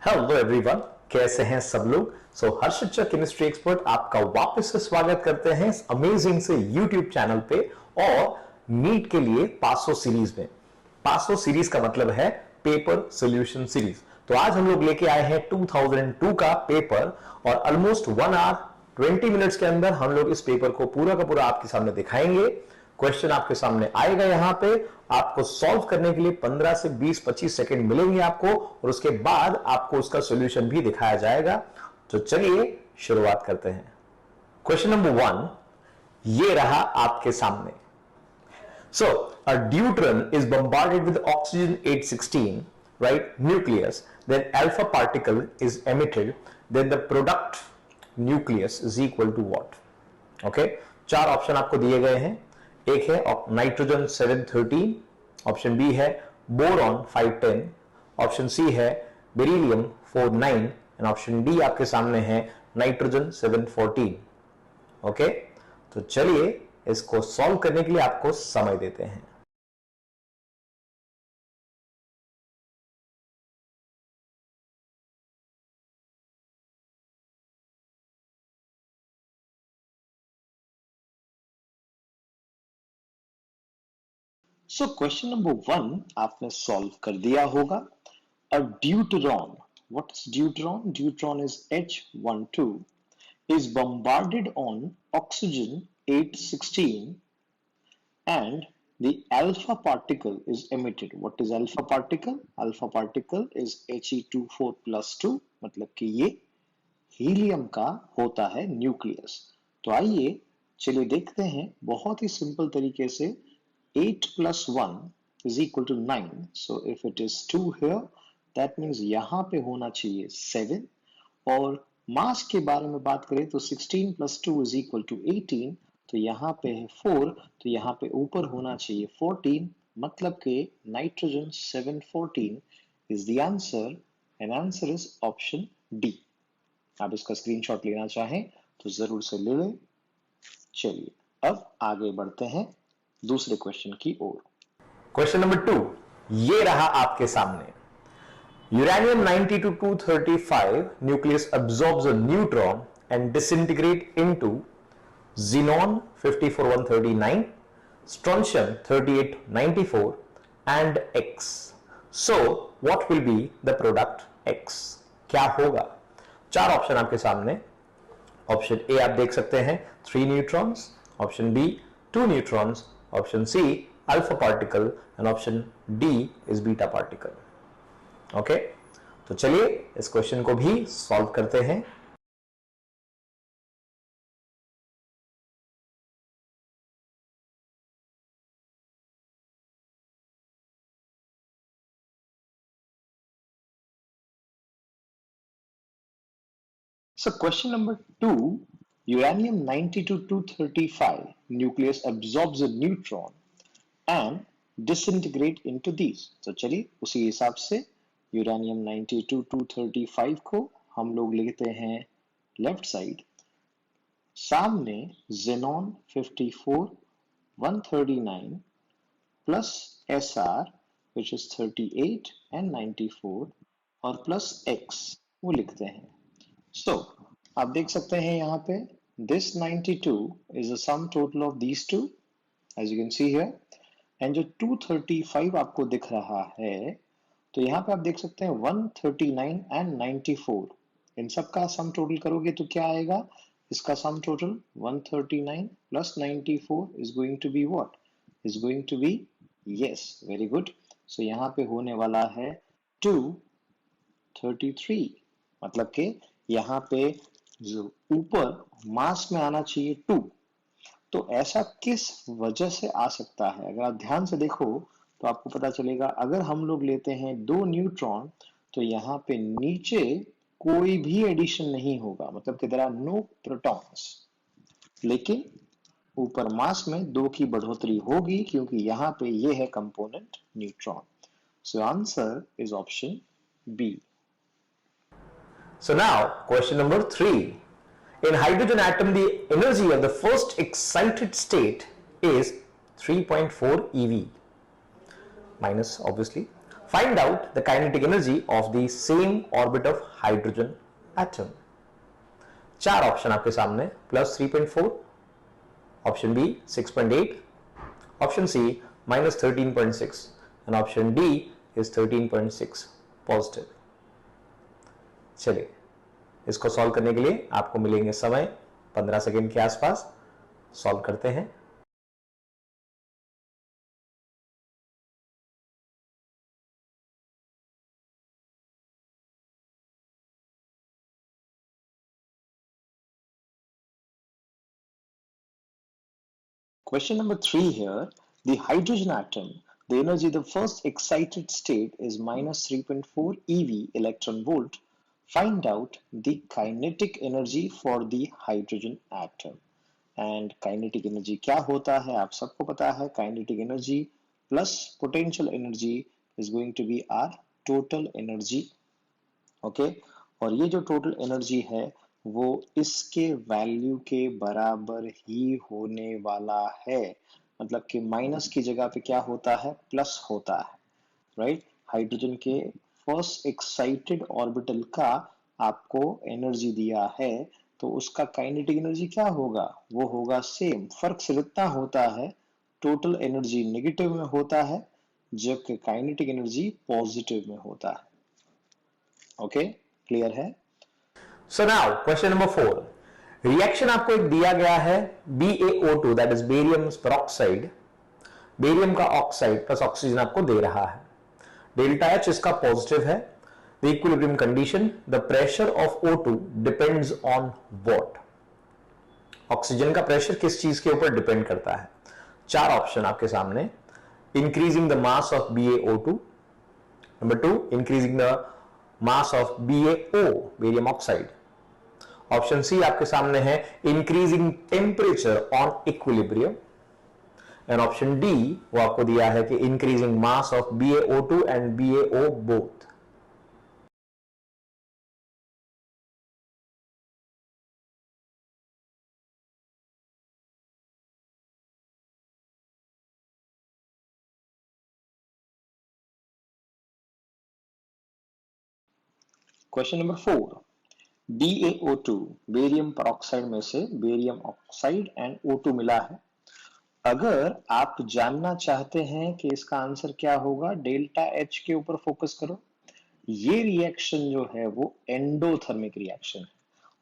Hello everyone, कैसे हैं सब लोग। हर्षित केमिस्ट्री एक्सपर्ट आपका वापस से स्वागत करते हैं इस अमेजिंग से यूट्यूब चैनल पे और नीट के लिए पासो सीरीज में। पासो सीरीज का मतलब है पेपर सॉल्यूशन सीरीज। तो आज हम लोग लेके आए हैं 2002 का पेपर और ऑलमोस्ट 1 आवर 20 मिनट्स के अंदर हम लोग इस पेपर को पूरा का पूरा आपके सामने दिखाएंगे। क्वेश्चन आपके सामने आएगा, यहां पे आपको सॉल्व करने के लिए 15 से 20-25 सेकंड मिलेंगे आपको और उसके बाद आपको उसका सॉल्यूशन भी दिखाया जाएगा। तो चलिए शुरुआत करते हैं। क्वेश्चन नंबर 1 ये रहा आपके सामने। So a deuteron is bombarded with oxygen 816, right, nucleus, then alpha particle is emitted, then the product nucleus is equal to what? Okay, चार ऑप्शन आपको दिए गए हैं। एक है नाइट्रोजन 713, ऑप्शन बी है बोरॉन 510, ऑप्शन सी है बेरिलियम 49 एंड ऑप्शन डी आपके सामने है नाइट्रोजन 714। ओके, तो चलिए इसको सॉल्व करने के लिए आपको समय देते हैं। सो क्वेश्चन नंबर 1 आपने सॉल्व कर दिया होगा। A deuteron, what is deuteron? Deuteron is H12 is bombarded on oxygen 816 and the alpha particle is emitted. What is alpha particle? Alpha particle is He24 plus 2, मतलब कि ये हीलियम का होता है न्यूक्लियस। तो आइए चलिए देखते हैं बहुत ही सिंपल तरीके से। 8 plus 1 is equal to 9. So if it is 2 here, that means यहाँ पे होना चाहिए 7। और मास के बारे में बात करें तो 16 plus 2 is equal to 18. तो यहाँ पे है 4, तो यहाँ पे ऊपर होना चाहिए 14, मतलब कि nitrogen 714 is the answer and answer is option D. आप इसका स्क्रीनशॉट लेना चाहें तो जरूर से ले लें। चलिए अब आगे बढ़ते हैं दूसरे क्वेश्चन की ओर। क्वेश्चन नंबर 2 ये रहा आपके सामने। Uranium 92-235 nucleus absorbs a neutron and disintegrate into xenon 54139, strontium 3894 and X. So what will be the product X? क्या होगा? चार ऑप्शन आपके सामने। ऑप्शन ए आप देख सकते हैं 3 neutrons, option B 2 neutrons, option C alpha particle and option D is beta particle. Okay, तो चलिए इस क्वेश्चन को भी सॉल्व करते हैं। So question number 2, uranium 92-235 nucleus absorbs a neutron and disintegrate into these. तो चलिए उसी हिसाब से यूरेनियम 92-235 को हम लोग लेते हैं लेफ्ट साइड, सामने xenon 54-139 plus SR which is 38 and 94 और प्लस X वो लिखते हैं। So, आप देख सकते हैं यहाँ पे this 92 is the sum total of these two as you can see here, and जो 235 आपको दिख रहा है तो यहाँ पे आप देख सकते हैं 139 and 94, इन सब का सम टोटल करोगे तो क्या आएगा? इसका sum total 139 plus 94 is going to be what? Is going to be, yes, very good. So यहाँ पे होने वाला है 233, मतलब कि यहाँ पे जो ऊपर मास में आना चाहिए 2, तो ऐसा किस वजह से आ सकता है? अगर आप ध्यान से देखो तो आपको पता चलेगा, अगर हम लोग लेते हैं 2 न्यूट्रॉन तो यहाँ पे नीचे कोई भी एडिशन नहीं होगा, मतलब कि देयर आर नो प्रोटॉन्स, लेकिन ऊपर मास में 2 की बढ़ोतरी होगी क्योंकि यहाँ पे ये है component neutron. So answer is option B. So now, question number 3. In hydrogen atom, the energy of the first excited state is 3.4 eV, minus obviously Find out the kinetic energy of the same orbit of hydrogen atom. चार option आपके सामने, plus 3.4, option B 6.8, option C minus 13.6 and option D is 13.6 positive. चलिए, इसको solve करने के लिए आपको मिलेंगे समय 15 सेकेंड के आसपास। सॉल्व करते हैं। Question number 3 here. The hydrogen atom, the energy, the first excited state is minus 3.4 eV electron volt. Find out the kinetic energy for the hydrogen atom. And kinetic energy क्या होता है आप सबको पता है. Kinetic energy plus potential energy is going to be our total energy. Okay और ये जो टोटल एनर्जी है वो इसके वैल्यू के बराबर ही होने वाला है. मतलब कि माइनस की जगह पे क्या होता है, प्लस होता है, राइट. हाइड्रोजन के फर्स्ट एक्साइटेड ऑर्बिटल का आपको एनर्जी दिया है तो उसका काइनेटिक एनर्जी क्या होगा, वो होगा सेम. फर्क सिर्फ इतना होता है, टोटल एनर्जी नेगेटिव में होता है जबकि काइनेटिक एनर्जी पॉजिटिव में होता है. ओके क्लियर है. So now question number 4. Reaction आपको एक दिया गया है BaO2 that is barium peroxide. Barium का ऑक्साइड प्लस ऑक्सीजन आपको दे रहा है. डेल्टा H इसका पॉजिटिव है. The equilibrium condition, the pressure of O2 depends on what. Oxygen का प्रेशर किस चीज के ऊपर डिपेंड करता है. चार ऑप्शन आपके सामने. Increasing the mass of BaO2. Number 2, increasing the mass of BaO, barium oxide. Option C आपके सामने है increasing temperature on equilibrium. And option D वो आपको दिया है कि increasing mass of BaO2 and BaO both. Question number 4. BaO2 barium peroxide में से बेरियम ऑक्साइड एंड O2 मिला है. अगर आप जानना चाहते हैं कि इसका आंसर क्या होगा, डेल्टा H के ऊपर फोकस करो. ये रिएक्शन जो है वो एंडोथर्मिक रिएक्शन है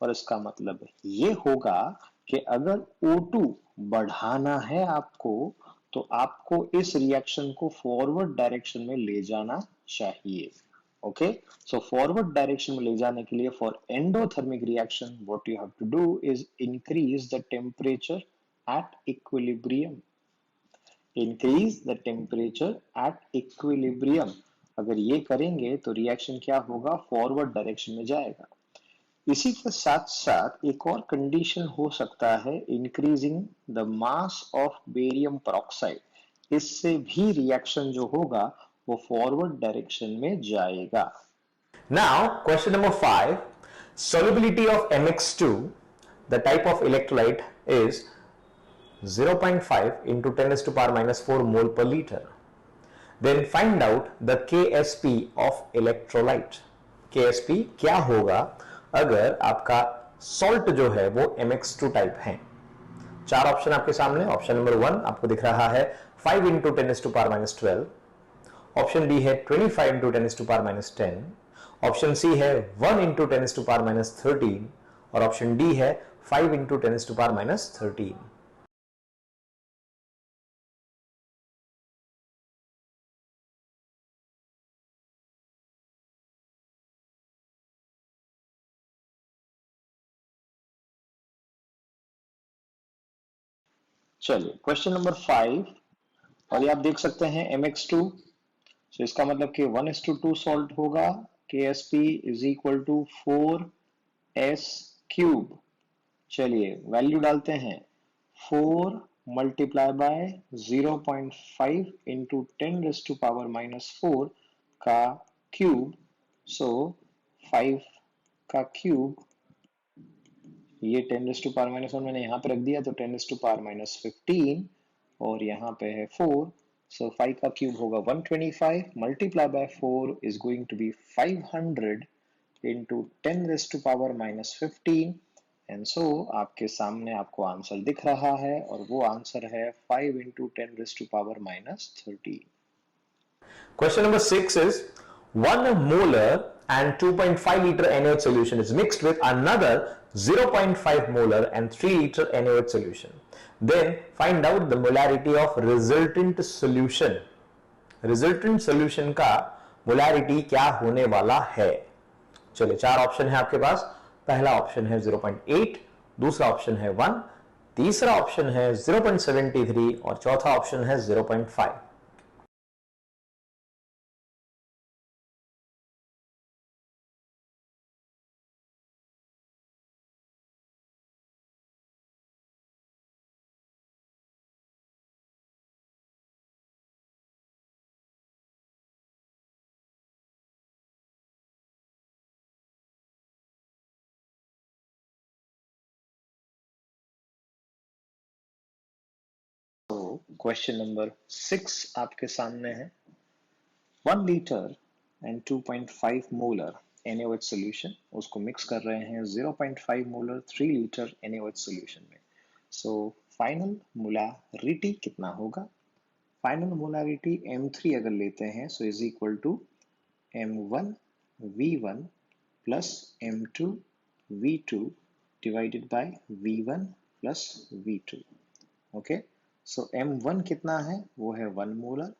और इसका मतलब ये होगा कि अगर O2 बढ़ाना है आपको तो आपको इस रिएक्शन को फॉरवर्ड डायरेक्शन में ले जाना चाहिए. ओके सो फॉरवर्ड डायरेक्शन में ले जाने के लिए for endothermic reaction what you have to do is increase the temperature at equilibrium. Increase the temperature at equilibrium. अगर ये करेंगे तो रिएक्शन क्या होगा, फॉरवर्ड डायरेक्शन में जाएगा. इसी के साथ साथ एक और कंडीशन हो सकता है, increasing the mass of barium peroxide. इससे भी रिएक्शन जो होगा वो फॉरवर्ड डायरेक्शन में जाएगा. Now question number 5. solubility of MX2, the type of electrolyte is 0.5 into 10 to the power minus 4 mole per liter. Then find out the KSP of electrolyte. KSP क्या होगा अगर आपका सॉल्ट जो है वो MX2 टाइप है. चार ऑप्शन आपके सामने. ऑप्शन नंबर 1 आपको दिख रहा है 5 into 10 to the power minus 12. Option D है 25 into 10 to the power minus 10. Option C है 1 into 10 to the power minus 13 और ऑप्शन डी है 5 into 10 to the power minus 13. चलिए क्वेश्चन नंबर 5 और ये आप देख सकते हैं MX2. तो इसका मतलब कि 1:2 सॉल्ट होगा. KSP is equal to 4s cube. चलिए वैल्यू डालते हैं. 4 multiply by 0.5 into 10 to power minus 4 का क्यूब. सो 5 का क्यूब, ये 10 टू पावर माइनस 1 मैंने यहाँ पे रख दिया तो 10 टू पावर माइनस 15 और यहाँ पे है 4 So 5 का क्यूब होगा 125, multiply by 4 is going to be 500 into 10 raised to power minus 15, and so आपके सामने आपको आंसर दिख रहा है और वो आंसर है 5 into 10 raised to power minus 13. Question number 6 is 1 molar and 2.5 liter NaOH solution is mixed with another 0.5 molar and 3 liter NaOH solution. Then find out the molarity of resultant solution. Resultant solution का molarity क्या होने वाला है? चलिए 4 option है आपके पास. पहला option है 0.8, दूसरा ऑप्शन है 1, तीसरा ऑप्शन है 0.73 और चौथा ऑप्शन है 0.5. क्वेश्चन नंबर 6 आपके सामने है. 1 litre and 2.5 molar NaOH solution, उसको मिक्स कर रहे हैं 0.5 मोलर 3 लीटर NaOH सॉल्यूशन में. सो फाइनल मोलारिटी कितना होगा? फाइनल मोलारिटी M3 अगर लेते हैं so is equal to M1 V1 plus M2 V2 divided by V1 plus V2. Okay, so M1 कितना है? वो है 1 मोलर.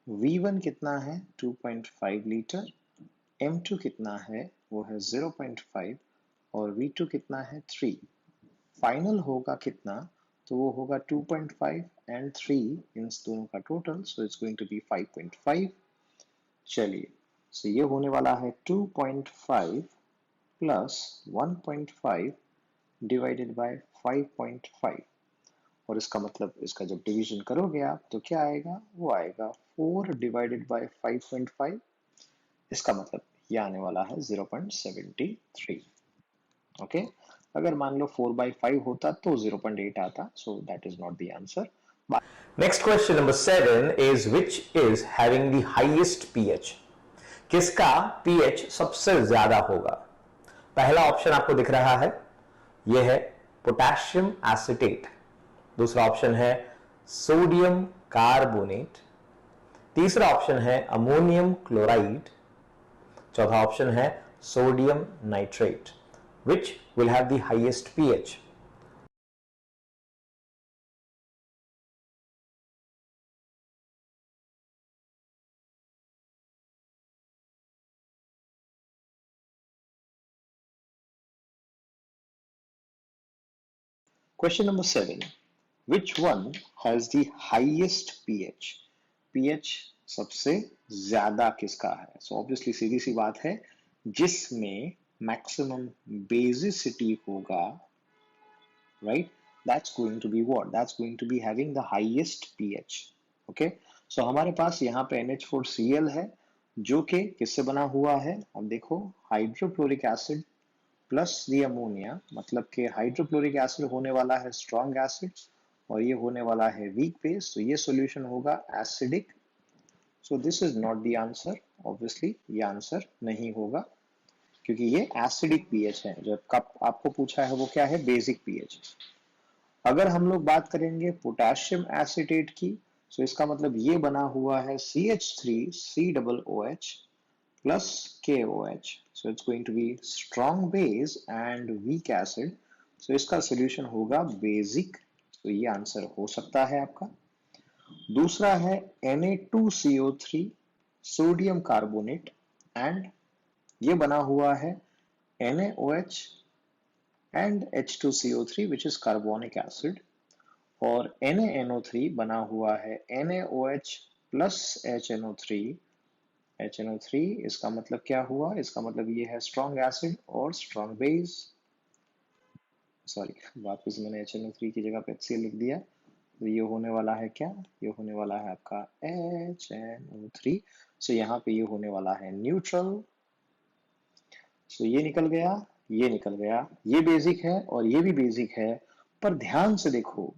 V1 कितना है? 2.5 लीटर. M2 कितना है? वो है 0.5 और V2 कितना है? 3. फाइनल होगा कितना? तो वो होगा 2.5 एंड 3 इन दोनों का total, so it's going to be 5.5. चलिए, सो ये होने वाला है 2.5 प्लस 1.5 डिवाइडेड बाय 5.5, और इसका मतलब इसका जब डिवीजन करोगे आप तो क्या आएगा? वो आएगा 4 डिवाइडेड बाय 5.5. इसका मतलब ये आने वाला है 0.73. ओके, अगर मान लो 4/5 होता तो 0.8 आता, so that is not the answer. Next question number 7 is which is having the highest pH? किसका pH सबसे ज्यादा होगा? पहला ऑप्शन आपको दिख रहा है, यह है पोटेशियम एसिटेट. दूसरा ऑप्शन है सोडियम कार्बोनेट. तीसरा ऑप्शन है अमोनियम क्लोराइड. चौथा ऑप्शन है sodium nitrate. Which will have the highest pH? Question number 7. Which one has the highest pH? pH सबसे ज्यादा किसका है? So obviously सीधी सी बात है, जिसमें maximum basicity होगा, right? That's going to be what? That's going to be having the highest pH. Okay? So हमारे पास यहाँ पे NH4Cl है, जो कि किससे बना हुआ है? अब देखो, हाइड्रोक्लोरिक एसिड प्लस दी अमोनिया, मतलब कि हाइड्रोक्लोरिक एसिड होने वाला है स्ट्रॉन्ग एसिड और ये होने वाला है वीक बेस, तो ये सॉल्यूशन होगा acidic. So this is not the answer. Obviously ये आंसर नहीं होगा क्योंकि ये एसिडिक पीएच है. जो आपको पूछा है वो क्या है? Basic pH. अगर हम लोग बात करेंगे पोटेशियम एसिटेट की, तो इसका मतलब ये बना हुआ है CH3COOH plus KOH. So it's going to be strong base and weak acid. So इसका solution होगा basic. तो ये आंसर हो सकता है आपका. दूसरा है Na2CO3 सोडियम कार्बोनेट एंड ये बना हुआ है NaOH and H2CO3 which is carbonic acid, और NaNO3 बना हुआ है NaOH plus HNO3. इसका मतलब क्या हुआ? इसका मतलब ये है स्ट्रॉन्ग एसिड और स्ट्रॉन्ग बेस. सॉरी, वापस मैंने HNO3 की जगह पे HCl लिख दिया. तो ये होने वाला है क्या? ये होने वाला है आपका HNO3. सो यहाँ पे ये होने वाला है न्यूट्रल. सो ये निकल गया, ये निकल गया. ये बेसिक है और ये भी बेसिक है, पर ध्यान से देखो,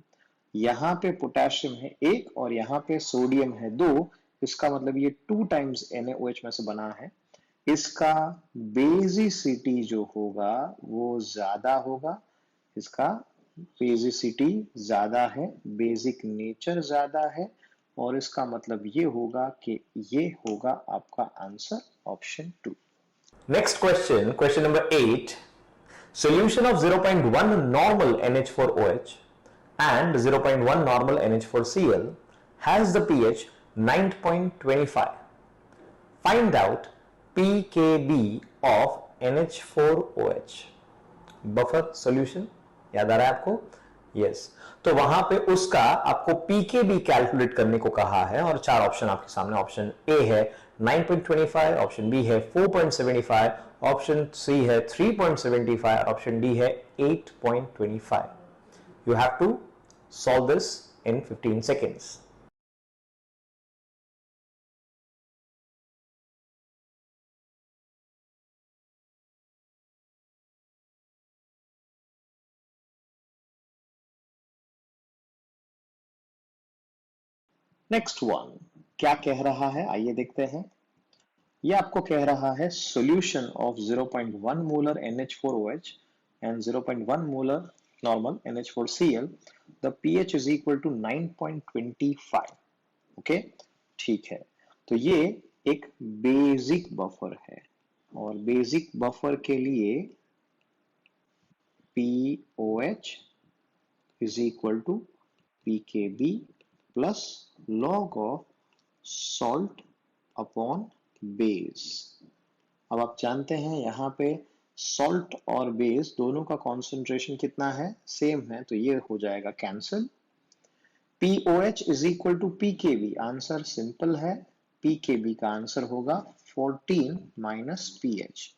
यहाँ पे पोटेशियम है 1 और यहाँ पे सोडियम है 2, इसका मतलब ये 2 टाइम्स NaOH में से बना है। इसका बेसिसिटी जो होगा वो ज्यादा होगा, इसका बेसिसिटी ज्यादा है, बेसिक नेचर ज्यादा है, और इसका मतलब ये होगा कि ये होगा आपका answer option 2। Next question, question number 8, solution of 0.1 normal NH4OH and 0.1 normal NH4Cl has the pH 9.25. Find out pKb of NH4OH. Buffer solution याद आ रहा है आपको? यस। तो वहां पे उसका आपको pKb कैलकुलेट करने को कहा है और 4 ऑप्शन आपके सामने। ऑप्शन ए है 9.25, ऑप्शन बी है 4.75, ऑप्शन सी है 3.75, ऑप्शन डी है 8.25। You have to solve this in 15 seconds. Next one क्या कह रहा है, आइए देखते हैं। ये आपको कह रहा है solution of 0.1 molar NH4OH and 0.1 molar normal NH4Cl, the pH is equal to 9.25। Okay, ठीक है। तो ये एक बेसिक बफर है और बेसिक बफर के लिए POH is equal to PKB plus log of salt upon base. अब आप जानते हैं यहां पे सॉल्ट और बेस दोनों का कॉन्सेंट्रेशन कितना है, सेम है, तो ये हो जाएगा cancel. POH is equal to PKB, answer simple है। PKB का आंसर होगा 14 माइनस pH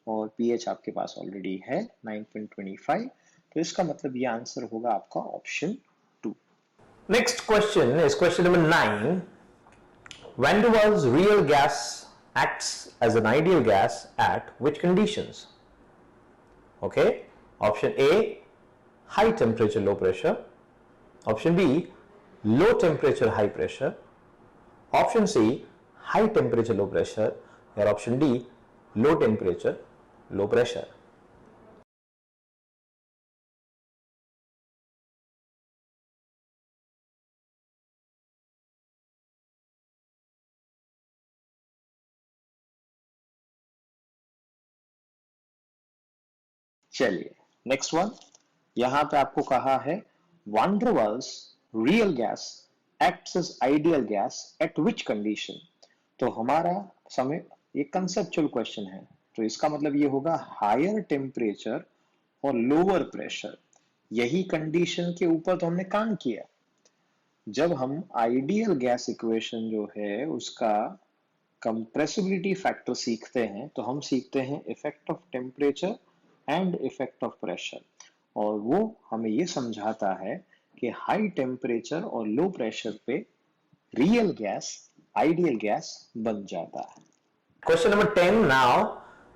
और pH आपके पास ऑलरेडी है 9.25, तो इसका मतलब ये आंसर होगा आपका option 2। Next question is question number 9. Van der Waals real gas acts as an ideal gas at which conditions? Okay, option A, high temperature low pressure, option B, low temperature high pressure, option C, high temperature low pressure, or option D, low temperature low pressure. चलिए next one, यहां पे आपको कहा है van der Waals real gas acts as ideal gas at which condition. तो हमारा समय ये कंसेप्चुअल क्वेश्चन है, तो इसका मतलब ये होगा हायर टेम्परेचर और लोअर प्रेशर, यही कंडीशन के ऊपर तो हमने काम किया। जब हम आइडियल गैस इक्वेशन जो है उसका कंप्रेसिबिलिटी फैक्टर सीखते हैं तो हम सीखते हैं effect of temperature and effect of pressure, और वो हमें ये समझाता है कि हाई टेम्परेचर और लो प्रेशर पे रियल गैस आइडियल गैस बन जाता है। Question number 10 now,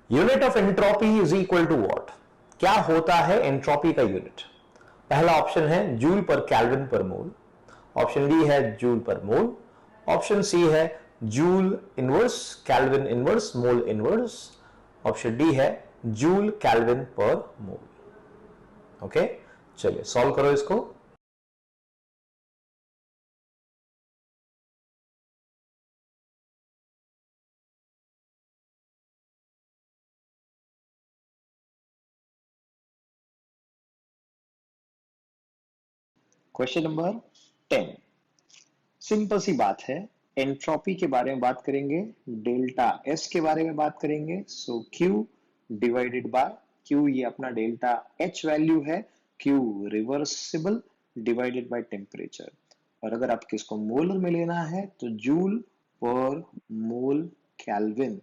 unit of entropy is equal to what? क्या होता है एंट्रोपी का यूनिट? पहला ऑप्शन है जूल पर केल्विन पर मोल, ऑप्शन बी है जूल पर मोल, ऑप्शन सी है joule inverse kelvin inverse mole inverse, option D है जूल केल्विन पर मोल। ओके, चलिए सॉल्व करो इसको। क्वेश्चन नंबर 10, सिंपल सी बात है, एंट्रोपी के बारे में बात करेंगे, डेल्टा एस के बारे में बात करेंगे। सो Q डिवाइडेड बाय Q, ये अपना डेल्टा H वैल्यू है, Q reversible divided by temperature, और अगर आपको इसको मोलर में लेना है तो जूल पर मोल केल्विन,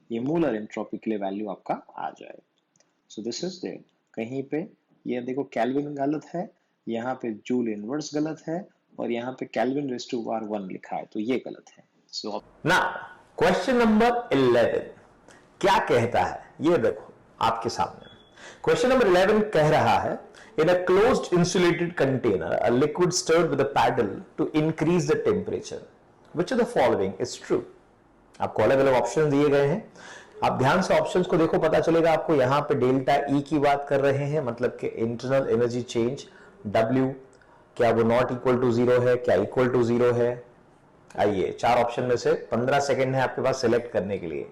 ये मोलर एंट्रोपी के लिए वैल्यू आपका आ जाएगा। सो दिस इज देयर, कहीं पे ये देखो केल्विन गलत है, यहाँ पे जूल इनवर्स गलत है, और यहाँ पे केल्विन रेज़ टू पावर 1 लिखा है, तो ये गलत है। सो नाउ क्वेश्चन नंबर 11 क्या कहता है, ये देखो आपके सामने। क्वेश्चन नंबर 11 कह रहा है in a closed insulated container a liquid stirred with a paddle to increase the temperature which of the following is true. आपको अलग अलग ऑप्शन दिए गए हैं, आप ध्यान से ऑप्शंस को देखो, पता चलेगा आपको। यहां पे डेल्टा ई की बात कर रहे हैं, मतलब कि इंटरनल एनर्जी चेंज डब्ल्यू, क्या वो नॉट इक्वल टू जीरो है, क्या इक्वल टू जीरो है। आइए, चार ऑप्शन में से 15 सेकेंड है आपके पास सिलेक्ट करने के लिए।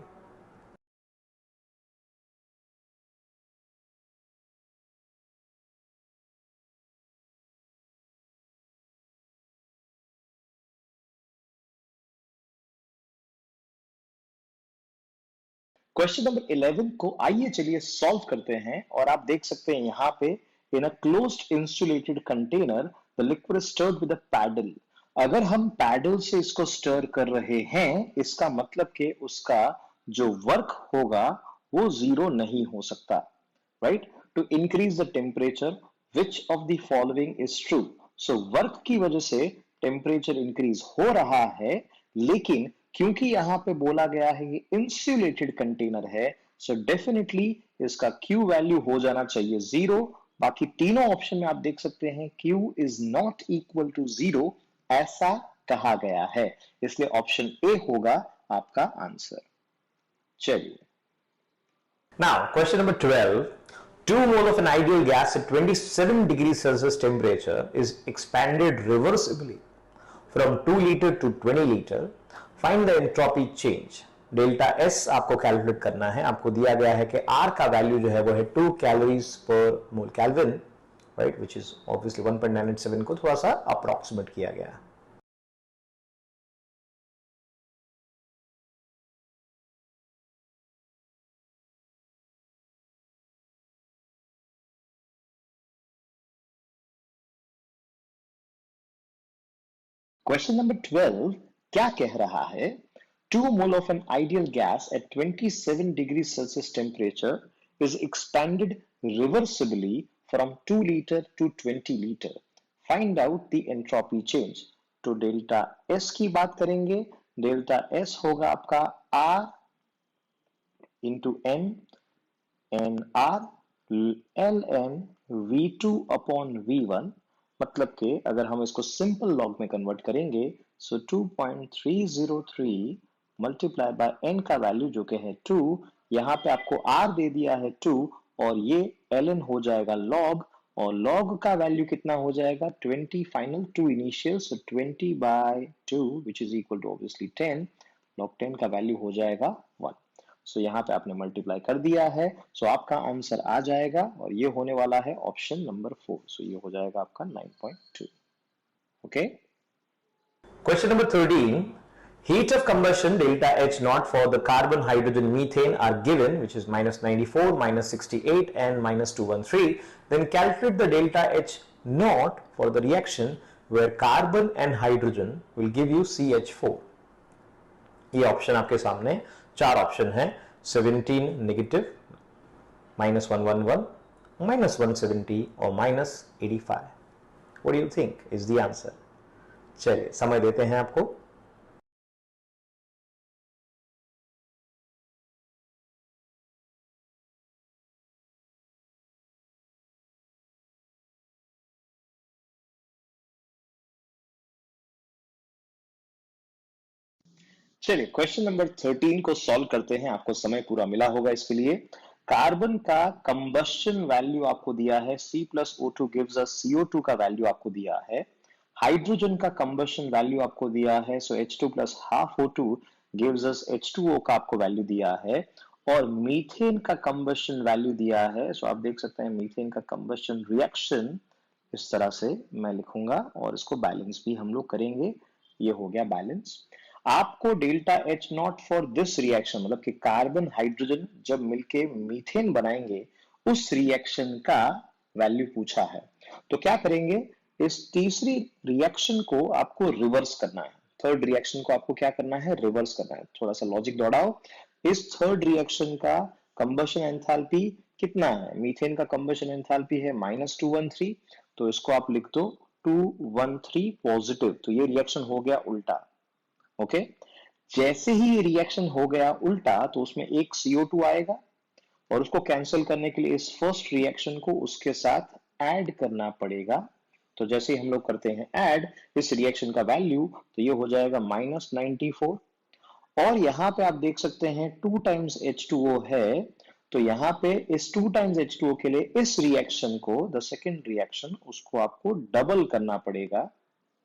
क्वेश्चन नंबर 11 को आइए चलिए सॉल्व करते हैं। और आप देख सकते हैं यहाँ पे in a closed insulated container the liquid stirred with a paddle. अगर हम पैडल से इसको स्टर कर रहे हैं, इसका मतलब कि उसका जो वर्क होगा वो जीरो नहीं हो सकता, right. To increase the temperature which of the following is true. So work की वजह से टेम्परेचर इंक्रीज हो रहा है, लेकिन क्योंकि यहां पे बोला गया है कि इंसुलेटेड कंटेनर है, सो डेफिनेटली इसका Q वैल्यू हो जाना चाहिए जीरो। बाकी तीनों ऑप्शन में आप देख सकते हैं Q is not equal to zero, ऐसा कहा गया है, इसलिए ऑप्शन ए होगा आपका आंसर। चलिए, Now, question number 12. 2 mole of an ideal gas at 27 degrees Celsius temperature is expanded reversibly from 2 liter to 20 liter. Find the entropy change. Delta S आपको calculate करना है। आपको दिया गया है कि आर का वैल्यू जो है वो है 2 कैलोरीज पर मोल kelvin, right, which is obviously 1.987 को थोड़ा सा अप्रोक्सीमेट किया गया है। क्वेश्चन नंबर 12 क्या कह रहा है? 2 mole of an ideal gas at 27 degrees Celsius temperature is expanded reversibly from 2 liter to 20 liter. Find out the entropy change. तो डेल्टा S की बात करेंगे। डेल्टा S होगा आपका R into N N R L N V2 upon V1। मतलब कि अगर हम इसको सिंपल लॉग में कन्वर्ट करेंगे, सो 2.303 मल्टीप्लाई बाय एन का वैल्यू जो कि है 2, यहाँ पे आपको आर दे दिया है 2, और ये एल एन हो जाएगा लॉग, और लॉग का वैल्यू कितना हो जाएगा 20 final 2 initial, so 20/2 which is equal to obviously 10। Log 10 का वैल्यू हो जाएगा 1। सो यहाँ पे आपने मल्टीप्लाई कर दिया है, सो आपका आंसर आ जाएगा, और ये होने वाला है ऑप्शन नंबर 4। सो ये हो जाएगा आपका 9.2। Okay, Question number 13. Heat of combustion delta H naught for the carbon, hydrogen, methane are given, which is minus 94, minus 68 and minus 213. Then calculate the delta H naught for the reaction where carbon and hydrogen will give you CH4. ये option आपके सामने चार option है, 17 negative, minus 111, minus 170 और minus 85. What do you think is the answer? चलिए समय देते हैं आपको। चलिए क्वेश्चन नंबर 13 को सॉल्व करते हैं। आपको समय पूरा मिला होगा इसके लिए। कार्बन का कंबस्शन वैल्यू आपको दिया है, C+O2 गिव्स अस CO2 का वैल्यू आपको दिया है। हाइड्रोजन का कंबस्शन वैल्यू आपको दिया है, सो H2 plus half O2 gives us H2O का आपको वैल्यू दिया है। और मीथेन का कंबस्शन वैल्यू दिया है, सो आप देख सकते हैं मीथेन का कंबस्शन रिएक्शन इस तरह से मैं लिखूंगा, और इसको बैलेंस भी हम लोग करेंगे। ये हो गया बैलेंस। आपको delta H not for this reaction, मतलब कि कार्बन हाइड्रोजन जब मिलके मीथेन बनाएंगे उस रिएक्शन का वैल्यू पूछा है। तो क्या करेंगे, इस तीसरी रिएक्शन को आपको रिवर्स करना है। थर्ड रिएक्शन को आपको क्या करना है, रिवर्स करना है। थोड़ा सा लॉजिक दौड़ाओ। इस थर्ड रिएक्शन का कंबशन एंथैल्पी कितना है? मीथेन का कंबशन एंथैल्पी है -213, तो इसको आप लिख दो 213 पॉजिटिव। तो ये रिएक्शन हो गया उल्टा। ओके, जैसे ही ये रिएक्शन हो गया उल्टा, तो उसमें एक CO2 आएगा, और उसको कैंसिल करने के लिए इस फर्स्ट रिएक्शन को उसके साथ ऐड करना पड़ेगा। तो जैसे ही हम लोग करते हैं ऐड इस रिएक्शन का वैल्यू, तो ये हो जाएगा -94। और यहाँ पे आप देख सकते हैं 2 टाइम्स H2O है, तो यहाँ पे इस 2 टाइम्स H2O के लिए इस रिएक्शन को, द सेकेंड रिएक्शन, उसको आपको डबल करना पड़ेगा।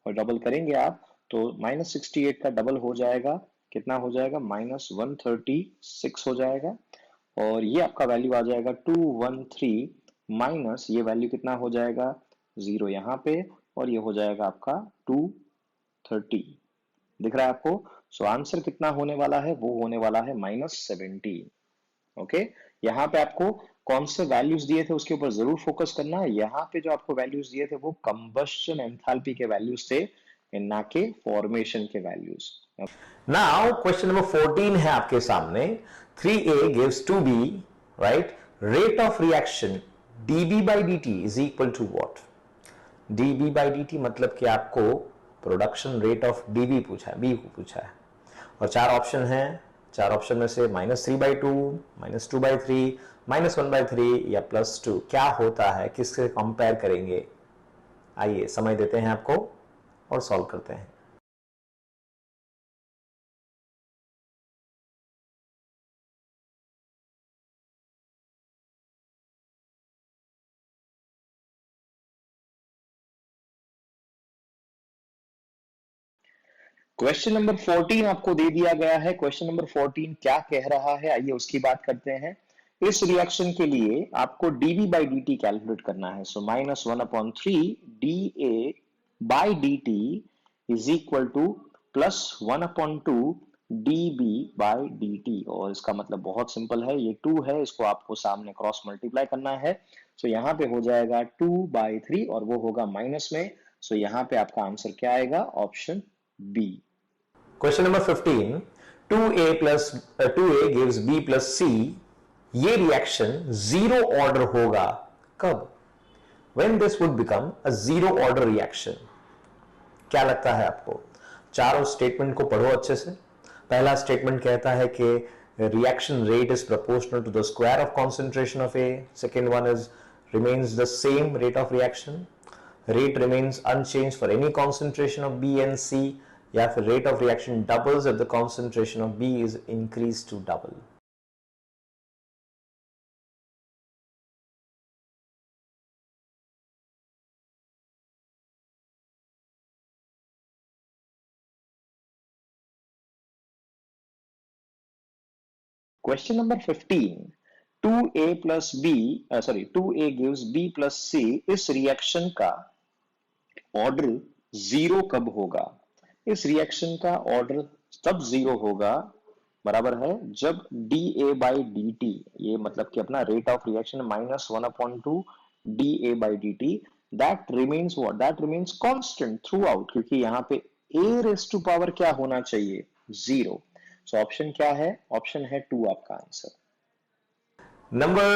और डबल करेंगे आप तो -68 का डबल हो जाएगा, कितना हो जाएगा, -136 हो जाएगा। और ये आपका वैल्यू आ जाएगा 213 माइनस ये वैल्यू कितना हो जाएगा, 0 यहाँ पे, और ये हो जाएगा आपका 230। दिख रहा है आपको? सो आंसर कितना होने वाला है, वो होने वाला है -17। ओके, यहाँ पे आपको कौन से वैल्यूज दिए थे उसके ऊपर जरूर फोकस करना है। यहाँ पे जो आपको वैल्यूज दिए थे वो कंबस्शन एंथैल्पी के वैल्यूज थे, ना के फॉर्मेशन के वैल्यूज। नाउ क्वेश्चन नंबर 14 है आपके सामने। 3a gives 2b, right? Rate of reaction dB by dt is equal to what? dB by dt मतलब कि आपको प्रोडक्शन रेट ऑफ dB पूछा है, b को पूछा है, और चार ऑप्शन हैं। चार ऑप्शन में से -3/2, -2/3, -1/3 या +2 क्या होता है, किससे कंपेयर करेंगे? आइए समय देते हैं आपको और सॉल्व करते हैं। क्वेश्चन नंबर 14 आपको दे दिया गया है। क्वेश्चन नंबर 14 क्या कह रहा है, आइए उसकी बात करते हैं। इस रिएक्शन के लिए आपको dB by dt कैलकुलेट करना है। So -1/3 dA by dt is equal to +1/2 dB by dt। और इसका मतलब बहुत सिंपल है, ये 2 है, इसको आपको सामने क्रॉस मल्टीप्लाई करना है। सो यहाँ पे हो जाएगा 2/3 और वो होगा माइनस में। सो यहाँ पे आपका आंसर क्या आएगा, option B. Question number 15, 2a gives b plus c, ये रिएक्शन जीरो ऑर्डर होगा कब? When this would become a zero order reaction? क्या लगता है आपको? चारों स्टेटमेंट को पढ़ो अच्छे से। पहला स्टेटमेंट कहता है कि reaction rate is proportional to the square of concentration of A. Second one is remains the same rate of reaction. Rate remains unchanged for any concentration of B and C. या फिर rate of reaction doubles if the concentration of B is increased to double. Question number 15, 2a plus b, 2a gives b plus c, इस reaction का order zero कब होगा? इस reaction का order तब zero होगा, बराबर है, जब dA by dt, ये मतलब कि अपना rate of reaction -1/2 dA by dt, that remains what, that remains constant through out, क्योंकि यहाँ पे a रेज टू पावर क्या होना चाहिए, जीरो। सो ऑप्शन क्या है, ऑप्शन है 2 आपका answer. Number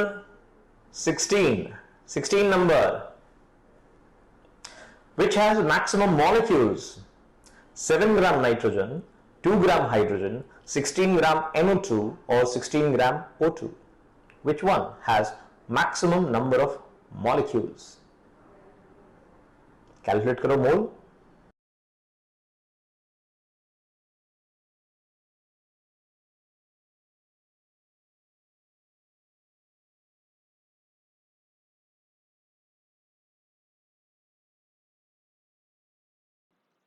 16 number, which has maximum molecules, 7 gram nitrogen, 2 gram hydrogen, 16 gram NO2 or 16 gram O2. Which one has maximum number of molecules? Calculate करो मोल।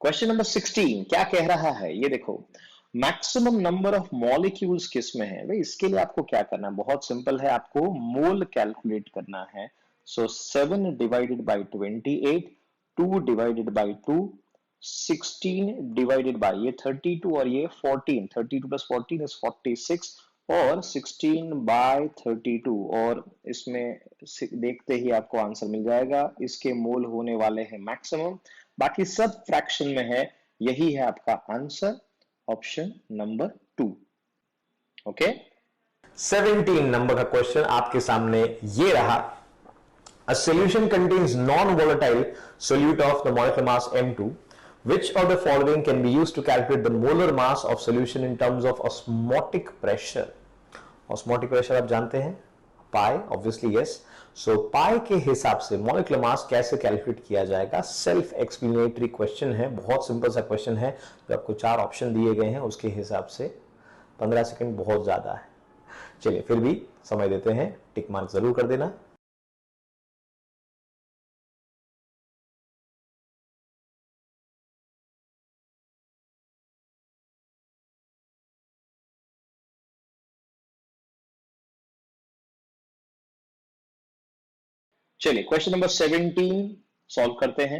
Question number 16 क्या कह रहा है, ये देखो, मैक्सिमम नंबर ऑफ मॉलिक्यूल्स किस में है भाई। इसके लिए आपको क्या करना है, बहुत सिंपल है, आपको मोल कैलकुलेट करना है। सो 7 divided by 28, 2 divided by 2, 16 divided by ये 32 और ये 14, 32 प्लस 14 इज 46, और 16 बाय 32, और इसमें देखते ही आपको आंसर मिल जाएगा। इसके मोल होने वाले हैं मैक्सिमम, बाकी सब फ्रैक्शन में है। यही है आपका answer, option number 2। Okay, 17 number का क्वेश्चन आपके सामने ये रहा। A solution contains non-volatile solute of the molecular mass M2. Which of the following can be used to calculate the molar mass of solution in terms of osmotic pressure? Osmotic pressure आप जानते हैं, पाई, obviously yes. सो पाई के हिसाब से molecular mass कैसे calculate किया जाएगा, self explanatory question है, बहुत सिंपल सा क्वेश्चन है। जो आपको 4 ऑप्शन दिए गए हैं उसके हिसाब से 15 सेकंड बहुत ज्यादा है। चलिए फिर भी समय देते हैं, टिक मार्क जरूर कर देना। चलिए क्वेश्चन नंबर 17 सॉल्व करते हैं।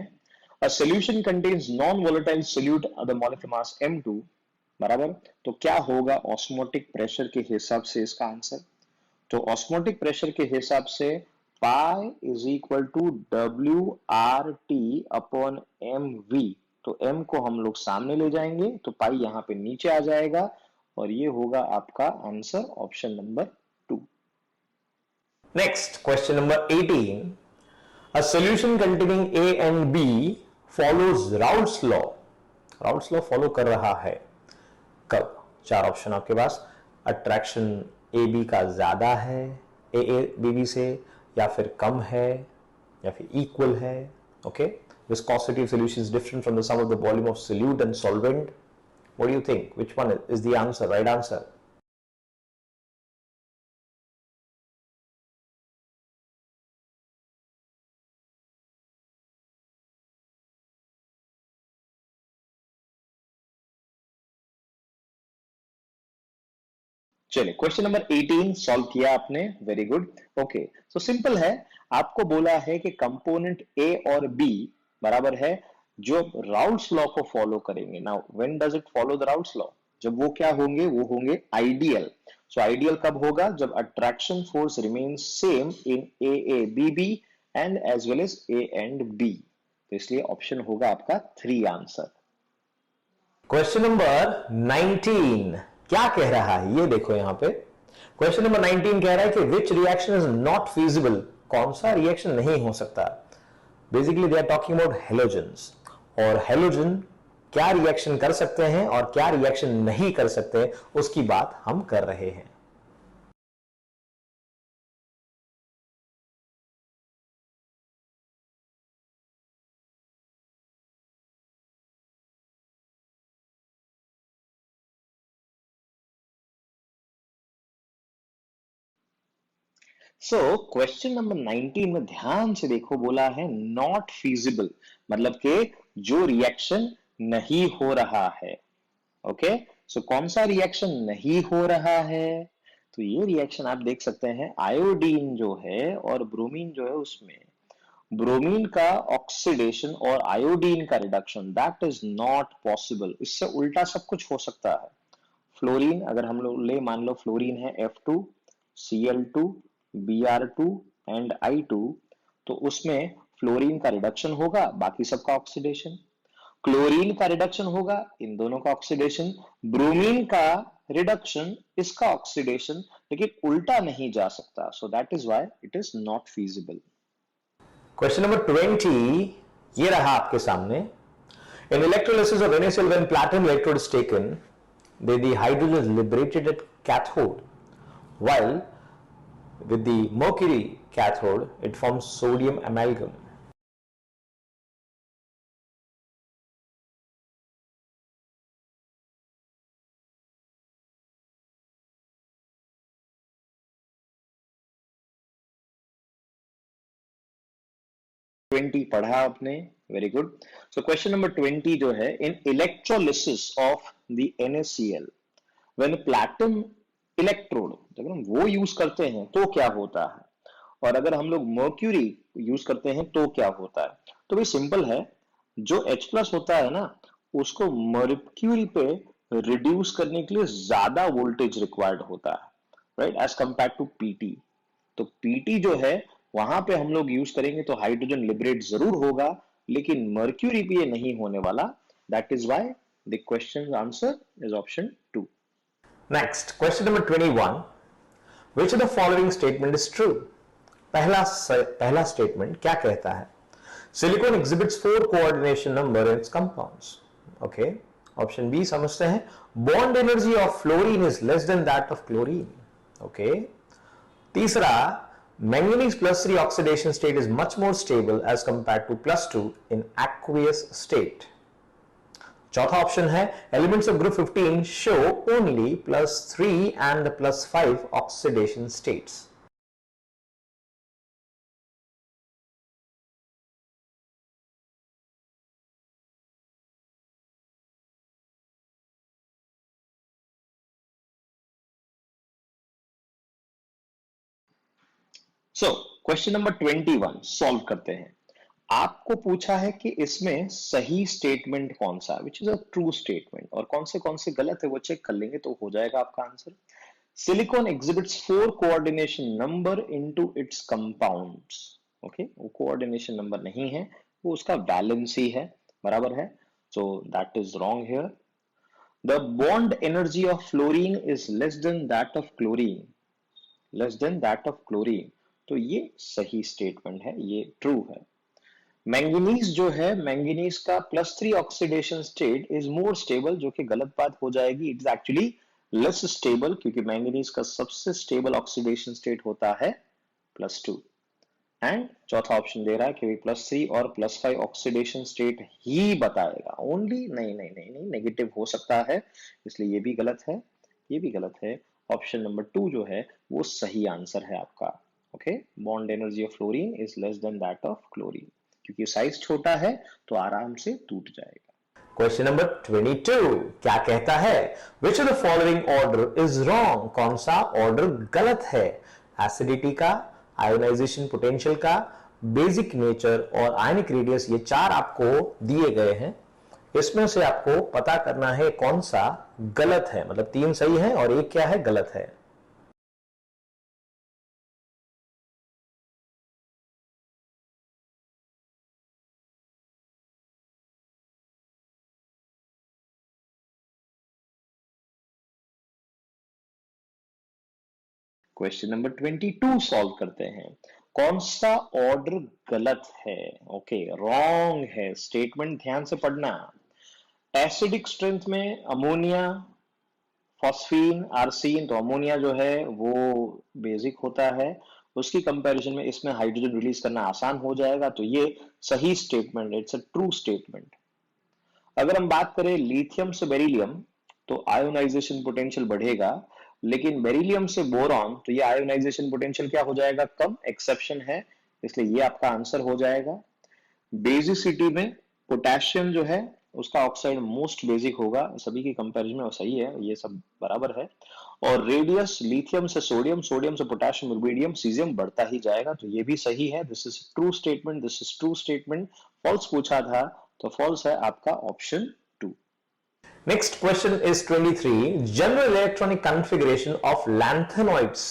A solution contains non volatile solute the molecular mass m2 बराबर, तो क्या होगा ऑस्मोटिक प्रेशर के हिसाब से इसका आंसर। तो ऑस्मोटिक प्रेशर के हिसाब से pi is equal to W R T upon M V. तो m को हम लोग सामने ले जाएंगे तो पाई यहां पे नीचे आ जाएगा और ये होगा आपका answer option number 2। Next, question number 18. A solution containing A and B follows Raoult's law. Raoult's law follow कर रहा है कब? 4 ऑप्शन आपके पास। अट्रैक्शन ए बी का ज्यादा है ए बी बी से, या फिर कम है, या फिर इक्वल है। Okay, viscosity of solution is different from the sum of the volume of solute and solvent. What do you think? Which one is the answer? Right answer? चलिए क्वेश्चन नंबर 18 सॉल्व किया आपने, very good. Okay, so simple है, आपको बोला है कि component ए और B बराबर है जो राउल्ट्स लॉ को फॉलो करेंगे। Now when does it follow the Raoult's law? जब वो क्या होंगे, वो होंगे आइडियल। सो आइडियल कब होगा? जब attraction force remains same in A B B and as well as A and B. तो इसलिए ऑप्शन होगा आपका 3 आंसर। क्वेश्चन नंबर 19 क्या कह रहा है ये देखो यहां पे। क्वेश्चन नंबर 19 कह रहा है कि which reaction is not feasible, कौन सा रिएक्शन नहीं हो सकता। Basically they are talking about halogens, और हेलोजन क्या रिएक्शन कर सकते हैं और क्या रिएक्शन नहीं कर सकते उसकी बात हम कर रहे हैं। सो क्वेश्चन नंबर 19 में ध्यान से देखो, बोला है नॉट फीजिबल, मतलब कि जो रिएक्शन नहीं हो रहा है। ओके, सो कौन सा रिएक्शन नहीं हो रहा है? तो ये रिएक्शन आप देख सकते हैं, आयोडीन जो है और ब्रोमीन जो है, उसमें ब्रोमीन का ऑक्सीडेशन और आयोडीन का reduction, that is not possible. इससे उल्टा सब कुछ हो सकता है। फ्लोरीन अगर हम लोग ले, मान लो फ्लोरीन है F2 Cl2 Br2 and I2, तो उसमें फ्लोरीन का रिडक्शन होगा, बाकी सबका ऑक्सीडेशन। क्लोरीन का रिडक्शन होगा, इन दोनों का ऑक्सीडेशन। ब्रोमीन का रिडक्शन, इसका ऑक्सीडेशन, लेकिन उल्टा नहीं जा सकता। So that is why it is not feasible. Question number 20 ये रहा आपके सामने। In electrolysis of NaCl, when platinum electrode is taken, the hydrogen is liberated at cathode, while with the mercury cathode it forms sodium amalgam. Twenty पढ़ा आपने, very good. So question number 20 जो है, in electrolysis of the NaCl when platinum electrode, जब हम वो use करते हैं तो क्या होता है, और अगर हम लोग मर्क्यूरी यूज करते हैं तो क्या होता है। तो भाई सिंपल है, जो H+ होता है ना, उसको मर्क्यूरी पे रिड्यूस करने के लिए ज्यादा वोल्टेज रिक्वायर्ड होता है, right, as compare to Pt। तो Pt जो है वहां पे हम लोग यूज करेंगे तो हाइड्रोजन लिबरेट जरूर होगा, लेकिन मर्क्यूरी पे ये नहीं होने वाला। That is why the question answer is option 2। Next, question number 21. Which of the following statement is true? पहला स्टेटमेंट क्या कहता है? Silicon exhibits 4 coordination number in its compounds. Okay, option B समझते हैं। Bond energy of fluorine is less than that of chlorine. Okay, तीसरा, manganese +3 oxidation state is much more stable as compared to +2 in aqueous state. चौथा option है, elements of group 15 show only +3 and +5 oxidation states. So question number 21 solve करते हैं। आपको पूछा है कि इसमें सही स्टेटमेंट कौन सा, which is a true statement, और कौन से गलत है वो चेक कर लेंगे तो हो जाएगा आपका answer. Silicon exhibits 4 coordination number into its compounds. Okay, वो कोऑर्डिनेशन नंबर नहीं है, वो उसका वैलेंसी है, बराबर है। So that is wrong here. The bond energy of fluorine is less than that of chlorine, less than that of chlorine, तो ये सही स्टेटमेंट है, ये ट्रू है। मैंगनीज जो है, मैंगनीज का +3 oxidation state is more stable, जो कि गलत बात हो जाएगी। It is actually less stable, क्योंकि मैंगनीज का सबसे स्टेबल ऑक्सीडेशन स्टेट होता है +2। एंड चौथा ऑप्शन दे रहा है कि +3 और +5 ऑक्सीडेशन स्टेट ही बताएगा ओनली। नहीं नहीं नहीं नहीं, नेगेटिव हो सकता है, इसलिए ये भी गलत है, ये भी गलत है। ऑप्शन नंबर 2 जो है वो सही आंसर है आपका। Okay, bond energy of fluorine is less than that of chlorine, क्योंकि साइज छोटा है तो आराम से टूट जाएगा। क्वेश्चन नंबर 22 क्या कहता है, विच of the following order is wrong, कौन सा ऑर्डर गलत है? एसिडिटी का, आयोनाइजेशन पोटेंशियल का, बेसिक नेचर और आयनिक रेडियस, ये 4 आपको दिए गए हैं। इसमें से आपको पता करना है कौन सा गलत है, मतलब 3 सही है और 1 क्या है, गलत है। क्वेश्चन नंबर 22 सॉल्व करते हैं। कौन सा ऑर्डर गलत है? ओके, रॉन्ग है। स्टेटमेंट ध्यान से पढ़ना। एसिडिक स्ट्रेंथ में अमोनिया, फॉस्फीन, आर्सीन, तो अमोनिया जो है वो बेसिक होता है, उसकी कंपैरिजन में इसमें हाइड्रोजन रिलीज करना आसान हो जाएगा, तो ये सही statement, it's a true statement. अगर हम बात करें लिथियम से बेरिलियम, तो आयोनाइजेशन पोटेंशियल बढ़ेगा, लेकिन बेरिलियम से बोरॉन, तो ये आयोनाइजेशन पोटेंशियल क्या हो जाएगा, कम, एक्सेप्शन है, इसलिए ये आपका आंसर हो जाएगा। बेसिसिटी में पोटेशियम जो है उसका ऑक्साइड मोस्ट बेसिक होगा सभी की कंपैरिजन में, और सही है, ये सब बराबर है। और रेडियस लिथियम से सोडियम, सोडियम से पोटेशियम, रुबिडियम, सीजियम बढ़ता ही जाएगा, तो ये भी सही है। This is true statement, this is true statement. False पूछा था तो फॉल्स है आपका option 2। Next question is 23, general electronic configuration of lanthanoids.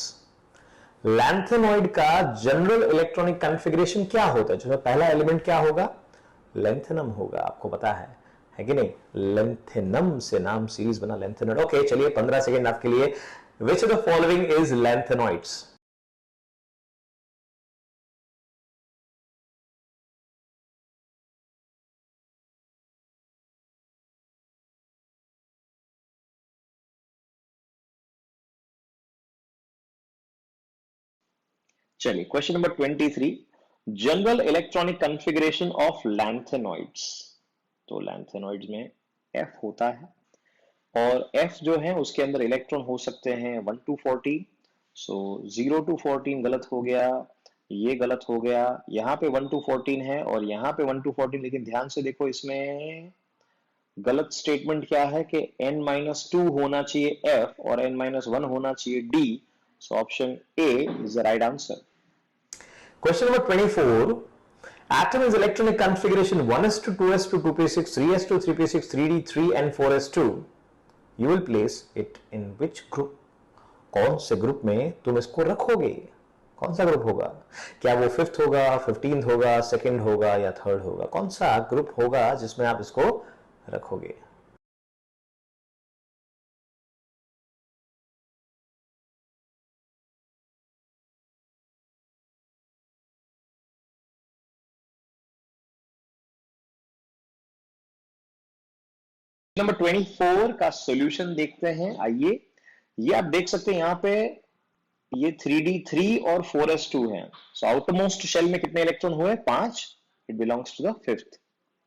Lanthanoid का जनरल इलेक्ट्रॉनिक कॉन्फ़िगरेशन क्या होता है? जो पहला एलिमेंट क्या होगा, लेंथेनम होगा, आपको पता है कि नहीं? लेंथेनम से नाम सीरीज बना, लेंथेनॉइड। ओके, चलिए 15 सेकेंड आपके लिए। Which of the following is lanthanoids? चलिए question number 23, general electronic configuration of lanthanoids. तो लैंथेनॉइड्स में F होता है, और F जो है उसके अंदर इलेक्ट्रॉन हो सकते हैं 1 to 14। सो 0 to 14 गलत हो गया, ये गलत हो गया, यहाँ पे 1 to 14 है और यहाँ पे 1 to 14, लेकिन ध्यान से देखो इसमें गलत स्टेटमेंट क्या है कि n-2 होना चाहिए F और n-1 होना चाहिए D। So option A is the right answer. Question number 24. Atom is electronic configuration 1s2, 2s2, 2p6, 3s2, 3p6, 3d, 3 and 4s2. You will place it in which group? कौन से group में तुम इसको रखोगे? कौन सा ग्रुप होगा? क्या वो 5th होगा, 15th होगा, 2nd होगा या 3rd होगा? कौन सा ग्रुप होगा जिसमें आप इसको रखोगे? नंबर 24 का सॉल्यूशन देखते हैं, आइए। ये आप देख सकते हैं यहाँ पे ये 3d3 और 4s2 है। सो आउटरमोस्ट शेल में कितने इलेक्ट्रॉन हुए? 5। It belongs to the fifth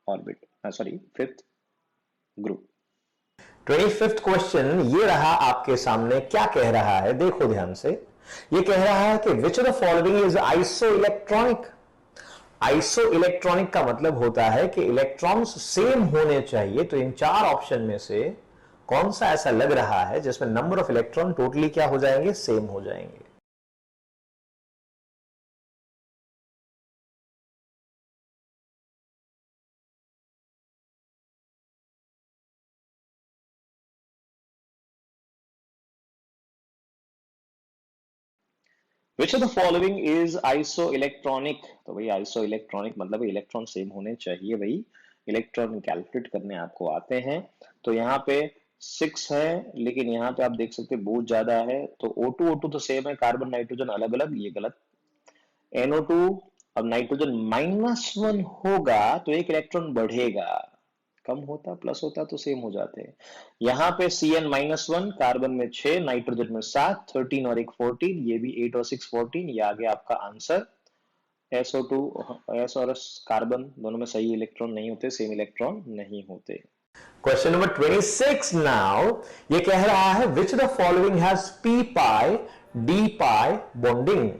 orbit, sorry fifth group. 25th question ये रहा आपके सामने। क्या कह रहा है, देखो ध्यान से। ये कह रहा है कि विच of the following is iso electronic. Iso electronic का मतलब होता है कि इलेक्ट्रॉन्स सेम होने चाहिए। तो इन चार ऑप्शन में से कौन सा ऐसा लग रहा है जिसमें नंबर ऑफ इलेक्ट्रॉन टोटली क्या हो जाएंगे? सेम हो जाएंगे। विच of the following is iso electronic? तो भाई आइसो इलेक्ट्रॉनिक मतलब इलेक्ट्रॉन सेम होने चाहिए। भाई इलेक्ट्रॉन कैलकुलेट करने आपको आते हैं। तो यहाँ पे 6 है, लेकिन यहाँ पे आप देख सकते हैं बहुत ज्यादा है। तो O2 तो सेम है, कार्बन नाइट्रोजन अलग अलग, ये गलत। NO2, अब नाइट्रोजन -1 होगा तो एक इलेक्ट्रॉन बढ़ेगा, कम होता प्लस होता तो सेम हो जाते हैं। यहाँ पे CN-1, कार्बन में 6, नाइट्रोजन में 7, 13 और एक 14, ये भी 8 और 6 14, ये आ गया आपका आंसर। SO2, S और S कार्बन दोनों में सही इलेक्ट्रॉन नहीं होते, सेम इलेक्ट्रॉन नहीं होते। क्वेश्चन नंबर 26 नाउ ये कह रहा है which the following has P pi D pi bonding.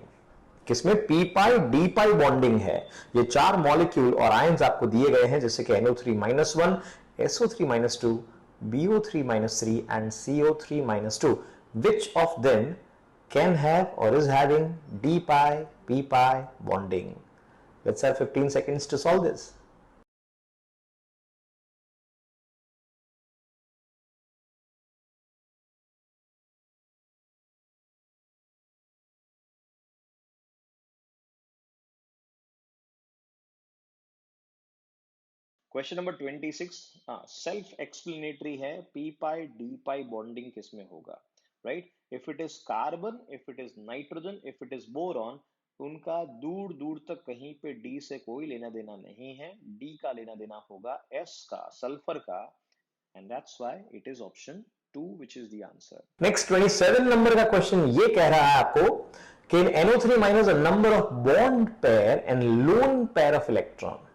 किसमें P pi D pi bonding है? ये चार मॉलिक्यूल और आयंस आपको दिए गए हैं, जैसे कि NO3-1, SO3-2, BO3-3 and CO3-2। Which of them can have or is having D pi P pi bonding? Let's have 15 seconds to solve this. Question number 26 self explanatory है। P pi D pi bonding किस में होगा? Right, if it is carbon, if it is nitrogen, if it is boron, उनका दूर दूर तक कहीं पे डी से कोई लेना देना नहीं है। डी का लेना देना होगा एस का, सल्फर का, and that's why it is option 2 which is the answer. Next 27 number का क्वेश्चन ये कह रहा है आपको कि इन NO3 minus a number of bond pair and lone pair of electron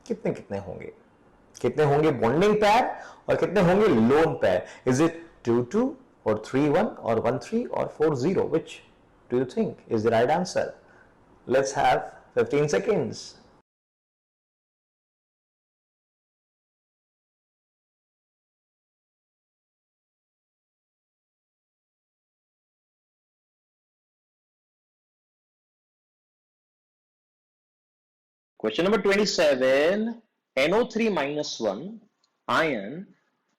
कितने कितने होंगे? कितने होंगे बॉन्डिंग पेयर और कितने होंगे लोन पेयर? इज इट 2-2 और 3-1 और 1-3 और 4-0? Which do you think is the right answer? Let's have 15 seconds. Question number 27, NO3-1 ion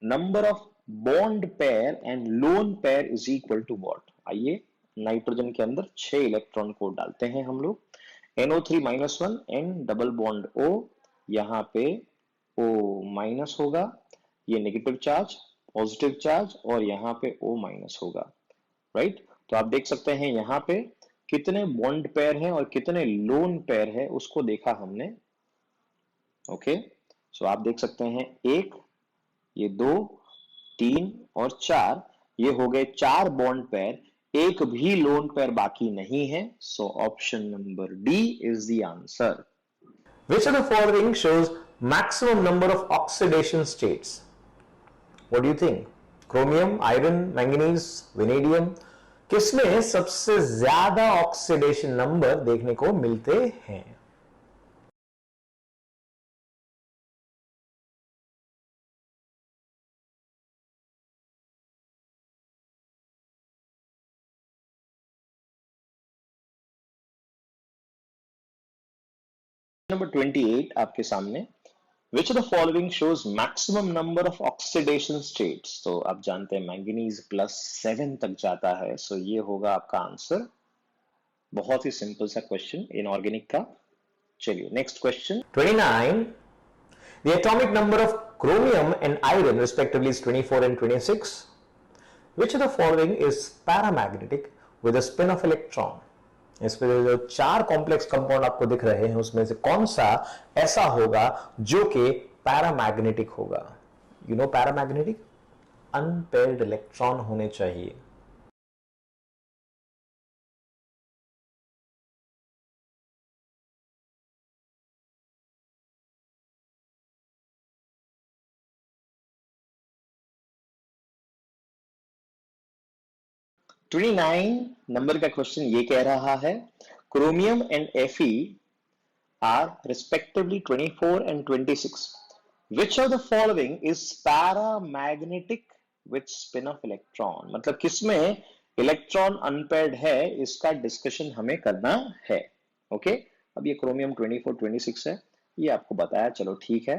number of bond pair and lone pair is equal to what? आइए nitrogen के अंदर 6 electron को डालते हैं हम लोग। NO3-1, N double bond O, यहाँ पे O माइनस होगा, ये नेगेटिव चार्ज, पॉजिटिव चार्ज, और यहाँ पे O माइनस होगा। राइट, तो आप देख सकते हैं यहाँ पे कितने बॉन्ड पेयर हैं और कितने लोन पेयर है उसको देखा हमने। ओके, सो आप देख सकते हैं एक, ये 2, 3 और 4, ये हो गए 4 बॉन्ड पेयर, एक भी लोन पेयर बाकी नहीं है। So option number D is the answer. Which of the following shows maximum number of oxidation states? What do you think? Chromium, iron, manganese, vanadium? किसमें सबसे ज्यादा ऑक्सीडेशन नंबर देखने को मिलते हैं? नंबर 28 आपके सामने। Which of the following shows maximum number of oxidation states? तो आप जानते हैं मैंगनीज +7 तक जाता है, सो ये होगा आपका आंसर। बहुत ही सिंपल सा क्वेश्चन इनऑर्गेनिक का। चलिए next question. 29. The atomic number of chromium and iron respectively is 24 and 26. Which of the following is paramagnetic with a spin of electron? इसमें जो 4 कॉम्प्लेक्स कंपाउंड आपको दिख रहे हैं उसमें से कौन सा ऐसा होगा जो कि पैरामैग्नेटिक होगा? You know paramagnetic, unpaired electron होने चाहिए। 29 नंबर का क्वेश्चन ये कह रहा है chromium and Fe are respectively 24 and 26. Which of the following is paramagnetic with spin of electron? मतलब किसमें इलेक्ट्रॉन अनपेयर्ड है, इसका डिस्कशन हमें करना है. ओके, अब ये क्रोमियम 24 26 है, ये आपको बताया, चलो ठीक है.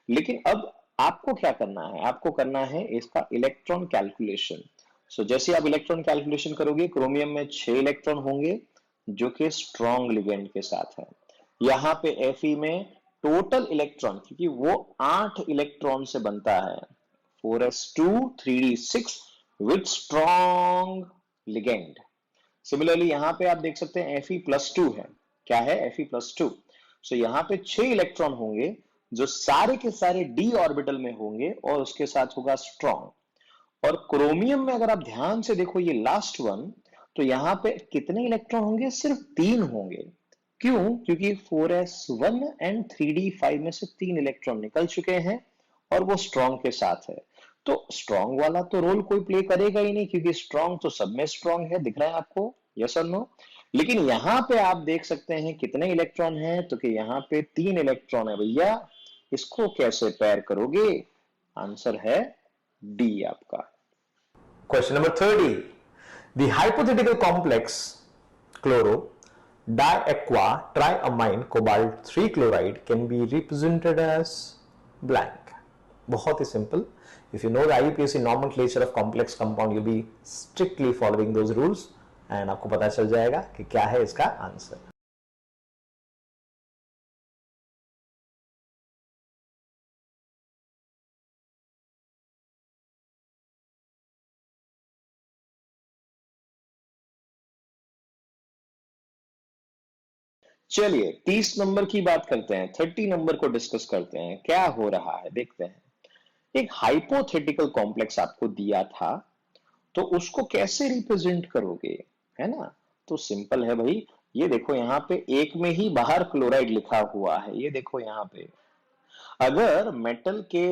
लेकिन अब आपको क्या करना है, आपको करना है इसका इलेक्ट्रॉन कैलकुलेशन. सो जैसे आप इलेक्ट्रॉन कैलकुलेशन करोगे, क्रोमियम में 6 इलेक्ट्रॉन होंगे जो कि स्ट्रॉन्ग लिगेंड के साथ है. यहां पे Fe में टोटल इलेक्ट्रॉन, क्योंकि वो 8 इलेक्ट्रॉन से बनता है, 4s2 3d6 with strong ligand. Similarly यहां पे आप देख सकते हैं Fe+2 है. क्या है? Fe+2. सो यहां पे 6 इलेक्ट्रॉन होंगे जो सारे के सारे d ऑर्बिटल में होंगे और उसके साथ होगा स्ट्रॉन्ग. और क्रोमियम में अगर आप ध्यान से देखो ये लास्ट वन, तो यहां पे कितने इलेक्ट्रॉन होंगे? सिर्फ 3 होंगे. क्यों? क्योंकि 4s1 एंड 3d5 में से 3 इलेक्ट्रॉन निकल चुके हैं और वो स्ट्रॉन्ग के साथ है. तो स्ट्रॉन्ग वाला तो रोल कोई प्ले करेगा ही नहीं, क्योंकि स्ट्रॉन्ग तो सब में स्ट्रॉन्ग है. दिख रहा है आपको? यस और नो? लेकिन यहां पे आप देख सकते हैं कितने इलेक्ट्रॉन हैं, तो कि यहां पे 3 इलेक्ट्रॉन है भैया. इसको कैसे पेयर करोगे? आंसर है डी आपका. Question number 30. The hypothetical complex chloro diaqua triamine cobalt 3 chloride can be represented as blank. बहुत ही simple. If you know the IUPAC nomenclature of complex compound, you'll be strictly following those rules and आपको पता चल जाएगा कि क्या है इसका answer. चलिए 30 नंबर की बात करते हैं, 30 नंबर को डिस्कस करते हैं. क्या हो रहा है देखते हैं. एक हाइपोथेटिकल कॉम्प्लेक्स आपको दिया था, तो उसको कैसे रिप्रेजेंट करोगे, है ना? तो सिंपल है भाई. ये देखो यहाँ पे एक में ही बाहर क्लोराइड लिखा हुआ है. ये देखो यहाँ पे, अगर मेटल के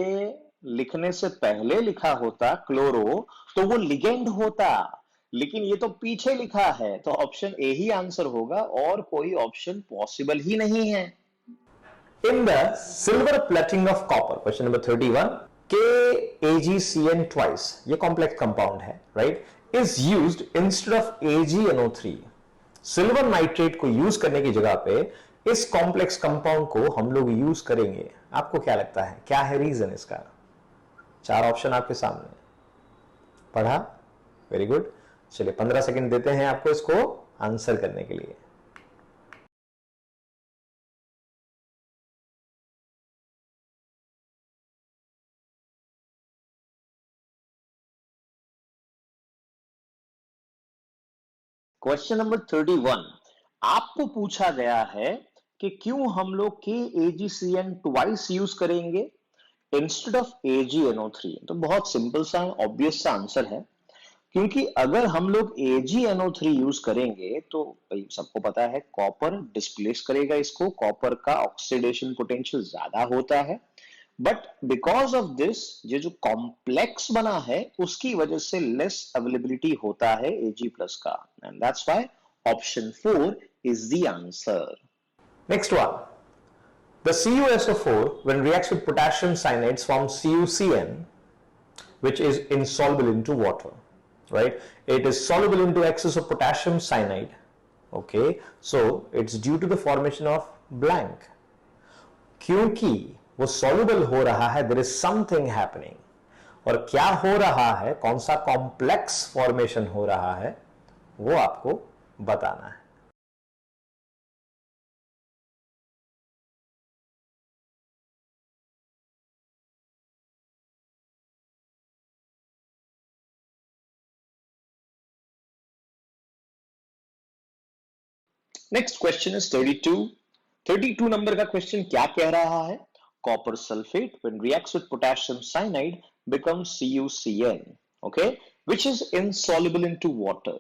लिखने से पहले लिखा होता क्लोरो, तो वो लिगेंड होता. लेकिन ये तो पीछे लिखा है, तो ऑप्शन ए ही आंसर होगा और कोई ऑप्शन पॉसिबल ही नहीं है. In the silver plating of copper, question number 31, KAgCN twice, ये complex compound है, right, is used instead of AgNO3. Silver nitrate को यूज करने की जगह पे इस कॉम्प्लेक्स कंपाउंड को हम लोग यूज करेंगे. आपको क्या लगता है, क्या है रीजन इसका? 4 ऑप्शन आपके सामने. पढ़ा? Very good. चलिए 15 सेकंड देते हैं आपको इसको आंसर करने के लिए. क्वेश्चन नंबर 31 आपको पूछा गया है कि क्यों हम लोग KAgCN ट्वाइस यूज करेंगे इंस्टेड ऑफ AgNO3. तो बहुत सिंपल सा ऑब्वियस सा आंसर है, क्योंकि अगर हम लोग AgNO3 यूज करेंगे तो भाई सबको पता है कॉपर डिस्प्लेस करेगा इसको, कॉपर का ऑक्सीडेशन पोटेंशियल ज्यादा होता है. बट बिकॉज ऑफ दिस, ये जो कॉम्प्लेक्स बना है उसकी वजह से लेस अवेलेबिलिटी होता है Ag प्लस का, and that's why option 4 is the answer. Next one. The CuSO4 when reacts with potassium cyanides forms CuCN, which is insoluble into water, right? It is soluble into excess of potassium cyanide. Okay, so it's due to the formation of blank. क्योंकि वो soluble हो रहा है, there is something happening. और क्या हो रहा है, कौन सा complex formation हो रहा है, वो आपको बताना है. Next question is 32. 32 नंबर का क्वेश्चन क्या कह रहा है? Copper sulphate when reacts with potassium cyanide becomes CuCN, okay, which is insoluble into water.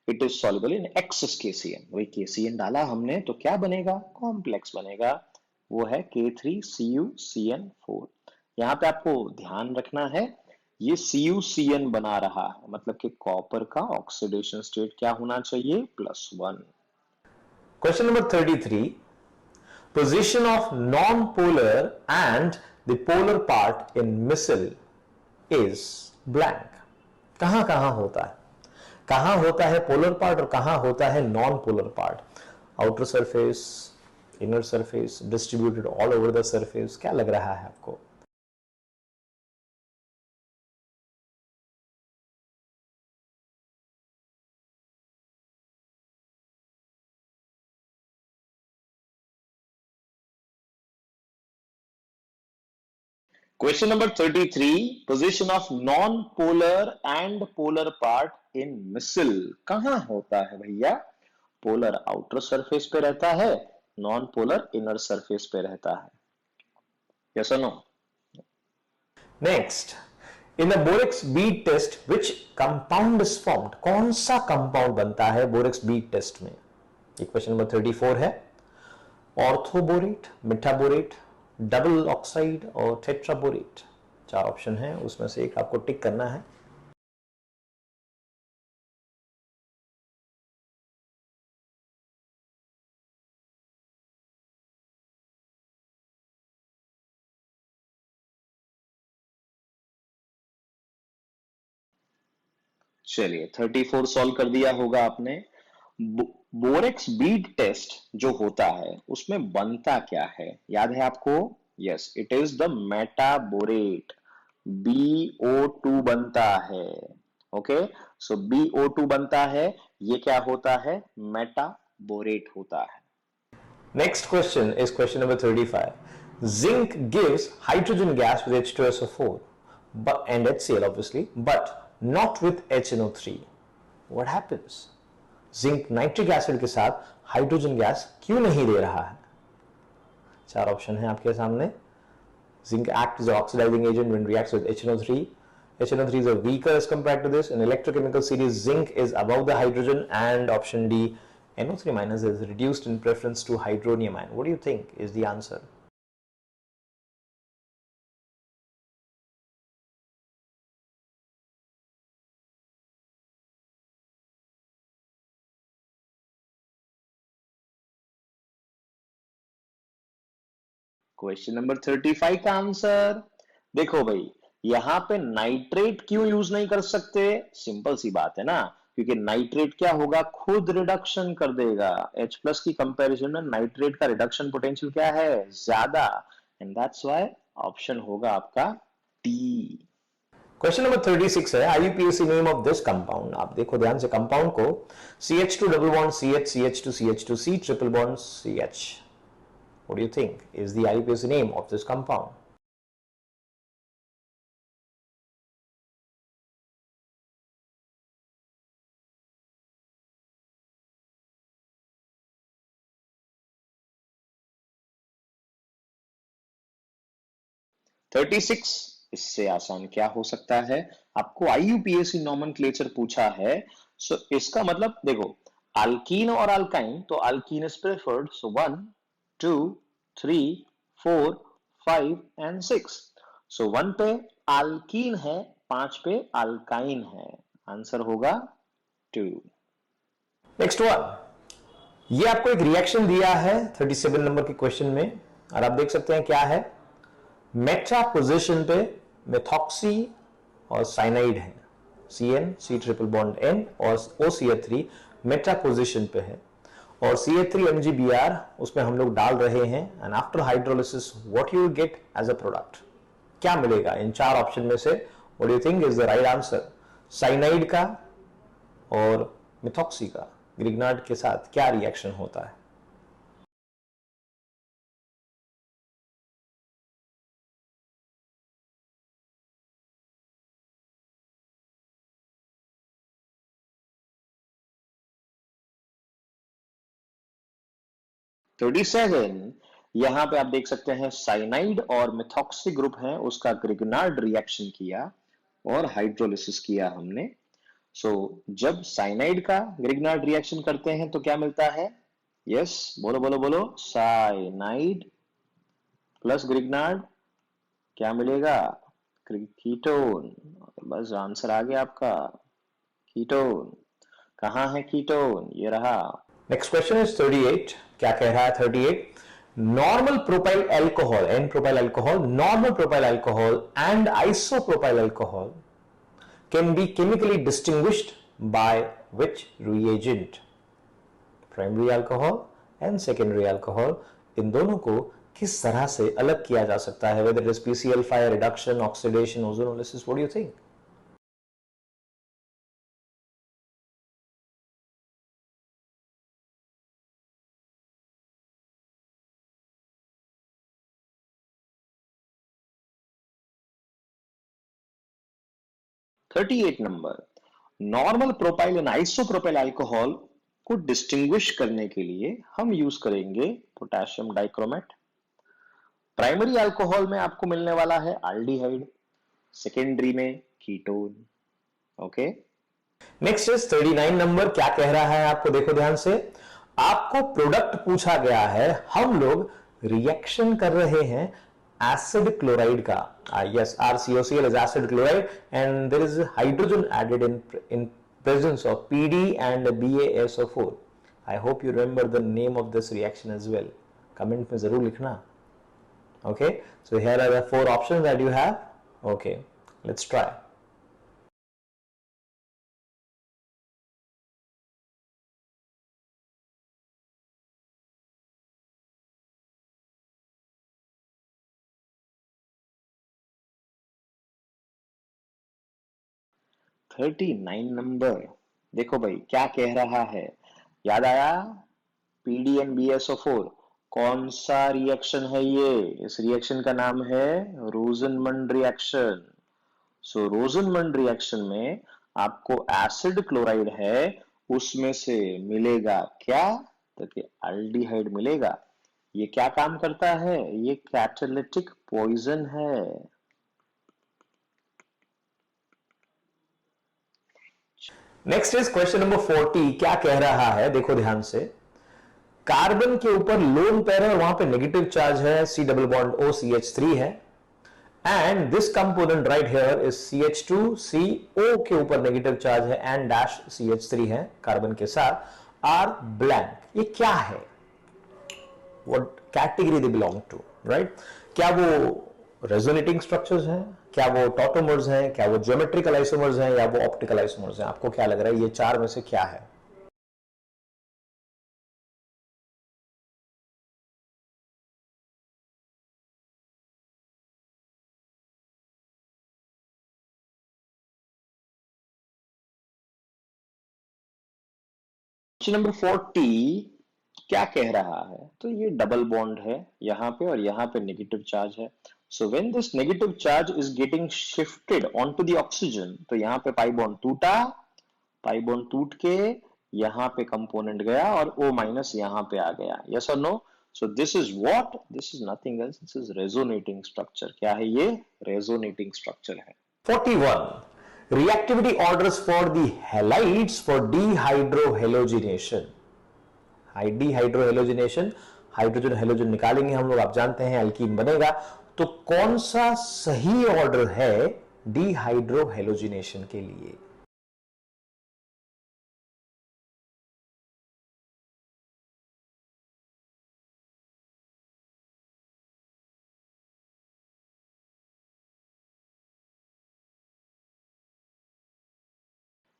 It is soluble in excess KCN. वही KCN डाला हमने तो क्या बनेगा? कॉम्प्लेक्स बनेगा. वो है K3CuCN4. यहाँ पे आपको ध्यान रखना है, ये CuCN बना रहा है, मतलब कि कॉपर का ऑक्सीडेशन स्टेट क्या होना चाहिए, +1। Question number 33, position of non-polar and the polar part in missile is blank। कहां कहां होता है, कहां होता है पोलर पार्ट और कहां होता है non polar part, outer surface, inner surface, distributed all over the surface, क्या लग रहा है आपको? Question number 33, position of non polar and polar part in missile कहां होता है भैया? पोलर आउटर सरफेस पे रहता है, नॉन पोलर इनर सरफेस पे रहता है। यस और no? Next, in the borax bead test which compound is formed, कौन सा कंपाउंड बनता है बोरेक्स बीट टेस्ट में? ये क्वेश्चन नंबर 34 है। ऑर्थोबोरेट, मेटाबोरेट, डबल ऑक्साइड और टेट्राबोरेट, 4 ऑप्शन है, उसमें से एक आपको टिक करना है। चलिए 34 सॉल्व कर दिया होगा आपने। बोरेक्स बीट टेस्ट जो होता है उसमें बनता क्या है, याद है आपको? Yes, it is the metaborate, BO2 बनता है। ओके, सो BO2 बनता है, ये क्या होता है? मेटाबोरेट होता है। Next question is question number 35. Zinc gives hydrogen gas with H2SO4 and HCl obviously, but not with HNO3. What happens? Zinc nitric acid के साथ हाइड्रोजन गैस क्यों नहीं दे रहा है? 4 ऑप्शन है आपके सामने। Zinc acts as an oxidizing agent when reacts with HNO3. HNO3 is a weaker as compared to this. In electrochemical series, zinc is above the hydrogen, and option D, NO3 minus is reduced in preference to hydronium ion. What do you think is the answer? Question number 35 का answer देखो भाई, यहां पे nitrate क्यों use नहीं कर सकते? Simple सी बात है ना, क्योंकि नाइट्रेट क्या होगा, खुद रिडक्शन कर देगा। H+ की कंपैरिजन में नाइट्रेट का रिडक्शन पोटेंशियल क्या है, ज्यादा, एंड दैट्स व्हाई ऑप्शन होगा आपका डी। क्वेश्चन नंबर 36 है, IUPAC name of this compound. आप देखो ध्यान से कंपाउंड को, CH2 double bond CH, CH2 CH2 C triple bond CH। What do you think is the IUPAC name of this compound? Thirty six, इससे आसान क्या हो सकता है? आपको IUPAC नॉमेनक्लेचर पूछा है, सो इसका मतलब देखो, अल्कीन और अल्काइन, तो alkene is preferred, so 1 2 3 4 5 and 6। सो 1 पे अल्कीन है, 5 पे अल्काइन है, आंसर होगा 2। नेक्स्ट वन, ये आपको एक रिएक्शन दिया है 37 नंबर के क्वेश्चन में, और आप देख सकते हैं क्या है, मेट्रा पोजीशन पे मेथॉक्सी और साइनाइड है, CN C triple bond N और OCH3 मेट्रा पोजीशन पे है, और CH3 MgBr उसमें हम लोग डाल रहे हैं, and after hydrolysis what you will get as a product, क्या मिलेगा इन 4 ऑप्शन में से? What do you think is the right answer? Cyanide का और मिथॉक्सी का ग्रिग्नार्ड के साथ क्या रिएक्शन होता है? थर्टी सेवन, यहां पे आप देख सकते हैं साइनाइड और मिथॉक्सी ग्रुप है, उसका ग्रिग्नार्ड रिएक्शन किया और हाइड्रोलिसिस किया हमने। सो जब साइनाइड का ग्रिग्नार्ड रिएक्शन करते हैं तो क्या मिलता है? यस, बोलो बोलो बोलो, साइनाइड प्लस ग्रिग्नार्ड क्या मिलेगा? कीटोन, बस आंसर आ गया आपका, कीटोन। कहाँ है कीटोन? ये रहा। Next question is 38। क्या कह रहा है 38? Normal propyl alcohol, N propyl alcohol, normal propyl alcohol and isopropyl alcohol can be chemically distinguished by which reagent? Primary alcohol and secondary alcohol, इन दोनों को किस तरह से अलग किया जा सकता है? Whether it is PCl five, reduction, oxidation, ozonolysis, what do you think? 38 number, normal propyl and isopropyl alcohol को डिस्टिंग्विश करने के लिए हम यूज करेंगे पोटेशियम डाइक्रोमेट। प्राइमरी अल्कोहल में आपको मिलने वाला है एल्डिहाइड, सेकेंडरी में ketone. Okay. Next is 39 number. क्या कह रहा है आपको देखो ध्यान से। आपको प्रोडक्ट पूछा गया है, हम लोग रिएक्शन कर रहे हैं एसिड क्लोराइड का। Yes, RCOCl is acid chloride and there is hydrogen added in presence of PD and BaSO4. I hope you remember the name of this reaction as well. Comment में जरूर लिखना. Okay, so here are the 4 options that you have. Okay, let's try. 39 number, देखो भाई क्या कह रहा है, याद आया? PDN BSO4, कौन सा रिएक्शन है ये? इस रिएक्शन का नाम है रोजनमंड रिएक्शन। सो रोजनमंड रिएक्शन में आपको एसिड क्लोराइड है, उसमें से मिलेगा क्या? तो कि अल्डिहाइड मिलेगा। ये क्या काम करता है? ये कैटालिटिक पॉइजन है। Next is question number 40। क्या कह रहा है देखो ध्यान से। कार्बन के ऊपर लोन पेयर है और वहां पे नेगेटिव चार्ज है, C double bond O CH3 है, and this component right here is CH2 CO के ऊपर नेगेटिव चार्ज है एंड डैश CH3 है कार्बन के साथ, आर ब्लैंक। ये क्या है? What category they belong to, right? क्या वो रेजोनेटिंग स्ट्रक्चर्स हैं, क्या वो टॉटोमर्स हैं, क्या वो ज्योमेट्रिकल आइसोमर्स हैं, या वो ऑप्टिकल आइसोमर्स हैं? आपको क्या लग रहा है ये 4 में से क्या है? क्वेश्चन नंबर 40 क्या कह रहा है? तो ये डबल बॉन्ड है यहाँ पे और यहाँ पे नेगेटिव चार्ज है। So when this negative charge is getting shifted on to the oxygen, तो यहाँ पे पाई बॉन्ड टूटा, पाई बॉन्ड टूट के यहाँ पे कंपोनेंट गया और O माइनस यहाँ पे आ गया। यस और no? So this is what? This is nothing else, this is resonating structure. क्या है ये? रेजोनेटिंग स्ट्रक्चर है। 41. Reactivity orders for the halides for dehydrohalogenation. Dehydrohalogenation, hydrogen halogen निकालेंगे हम लोग, आप जानते हैं अल्कीन बनेगा। तो कौन सा सही ऑर्डर है डिहाइड्रोहेलोजिनेशन के लिए?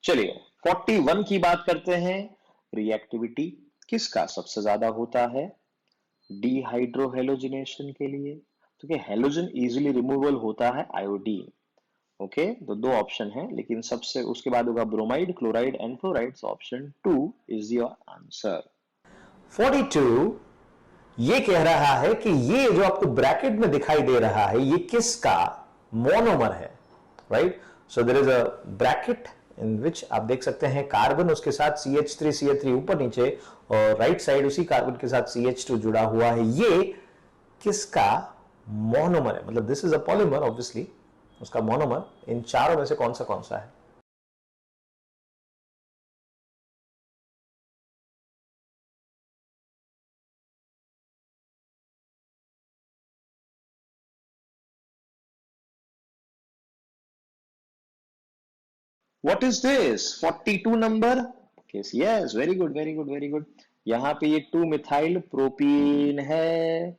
चलिए 41 की बात करते हैं। रिएक्टिविटी किसका सबसे ज्यादा होता है डिहाइड्रोहेलोजिनेशन के लिए? तो क्या हेलोजन इजीली रिमूवल होता है आयोडीन। ओके, तो 2 ऑप्शन है, लेकिन सबसे उसके बाद होगा bromide, chloride and fluoride. Option 2 is your answer. 42 ये कह रहा है कि ये जो आपको ब्रैकेट में दिखाई दे रहा है ये किसका मोनोमर है, right? So there is a bracket in which आप देख सकते हैं कार्बन, उसके साथ CH3 ऊपर नीचे, और राइट साइड उसी कार्बन के साथ CH2 जुड़ा हुआ है। ये किसका मोनोमर है? मतलब this is a polymer obviously, उसका मोनोमर इन चारों में से कौन सा है? What is this? 42 number? Yes, very good, very good, very good. यहाँ पे ये 2 मिथाइल प्रोपीन है,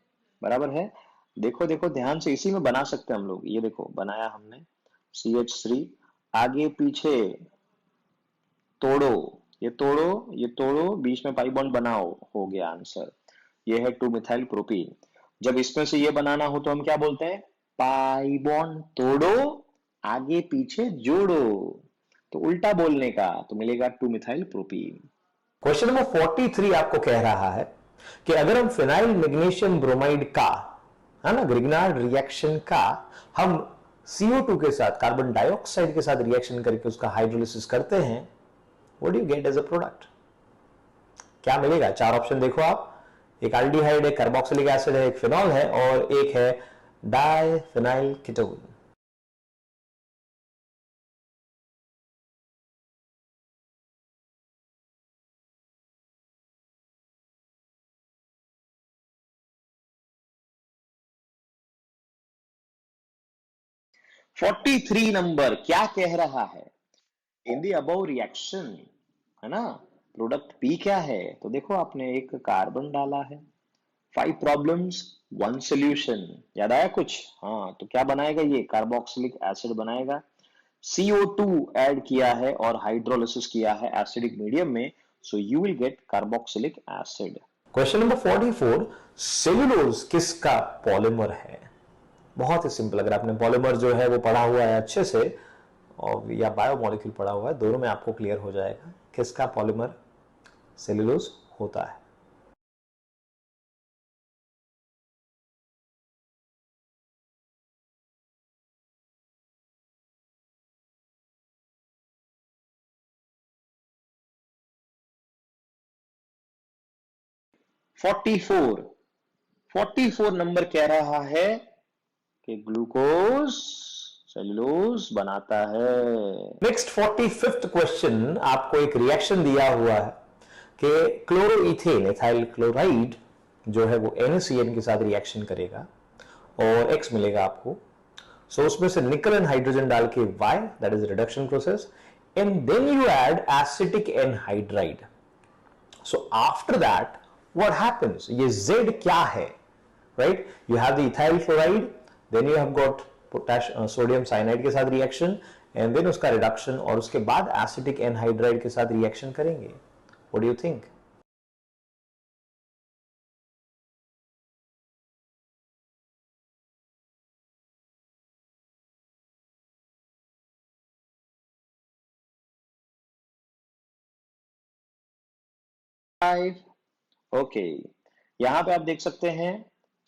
बराबर है। देखो देखो ध्यान से, इसी में बना सकते हैं हम लोग। ये देखो बनाया हमने CH3, आगे पीछे तोड़ो, ये तोड़ो, ये तोड़ो, बीच में पाई बॉन्ड बनाओ, हो गया आंसर। ये है 2 मिथाइल प्रोपीन। जब इसमें से ये बनाना हो तो हम क्या बोलते हैं? पाई बॉन्ड तोड़ो, आगे पीछे जोड़ो। तो उल्टा बोलने का तो मिलेगा 2 मिथाइल प्रोपीन। क्वेश्चन नंबर 43 आपको कह रहा है कि अगर हम फिनाइल मैग्नीशियम ब्रोमाइड का, है ना, ग्रिग्नार्ड रिएक्शन का हम CO2 के साथ, कार्बन डाइऑक्साइड के साथ रिएक्शन करके उसका हाइड्रोलिसिस करते हैं, what do you get as a product? क्या मिलेगा? 4 ऑप्शन देखो आप। एक एल्डिहाइड है, कार्बोक्सिलिक एसिड है, एक फिनॉल है और एक है diphenyl ketone. Forty three number क्या कह रहा है? इन द अबव रिएक्शन, है ना, प्रोडक्ट पी क्या है? तो देखो आपने एक कार्बन डाला है, 5 प्रॉब्लम्स 1 सॉल्यूशन। याद आया कुछ? हाँ, तो क्या बनाएगा? ये कार्बोक्सिलिक एसिड बनाएगा। CO2 ऐड किया है और हाइड्रोलिसिस किया है एसिडिक मीडियम में, so you will gate carboxylic acid. Question number 44, cellulose किसका पॉलीमर है? बहुत ही सिंपल। अगर आपने पॉलीमर जो है वो पढ़ा हुआ है अच्छे से, और या बायोमोलिक्यूल पढ़ा हुआ है, दोनों में आपको क्लियर हो जाएगा किसका पॉलीमर सेलुलोज होता है। फोर्टी फोर नंबर कह रहा है कि ग्लूकोज सेलुलोज बनाता है। नेक्स्ट 45th क्वेश्चन, आपको एक रिएक्शन दिया हुआ है कि क्लोरोइथेन, एथाइल क्लोराइड जो है वो NaCN के साथ रिएक्शन करेगा और X मिलेगा आपको। सो उसमें से निकल एंड हाइड्रोजन डाल के Y, that is reduction process, and then you add acetic anhydride. So after that what happens? ये Z क्या है? Right, you have the ethyl chloride, then you have got sodium cyanide के साथ reaction, and then उसका reduction, और उसके बाद acetic anhydride के साथ रिएक्शन करेंगे। What do you think? Okay, यहां पे आप देख सकते हैं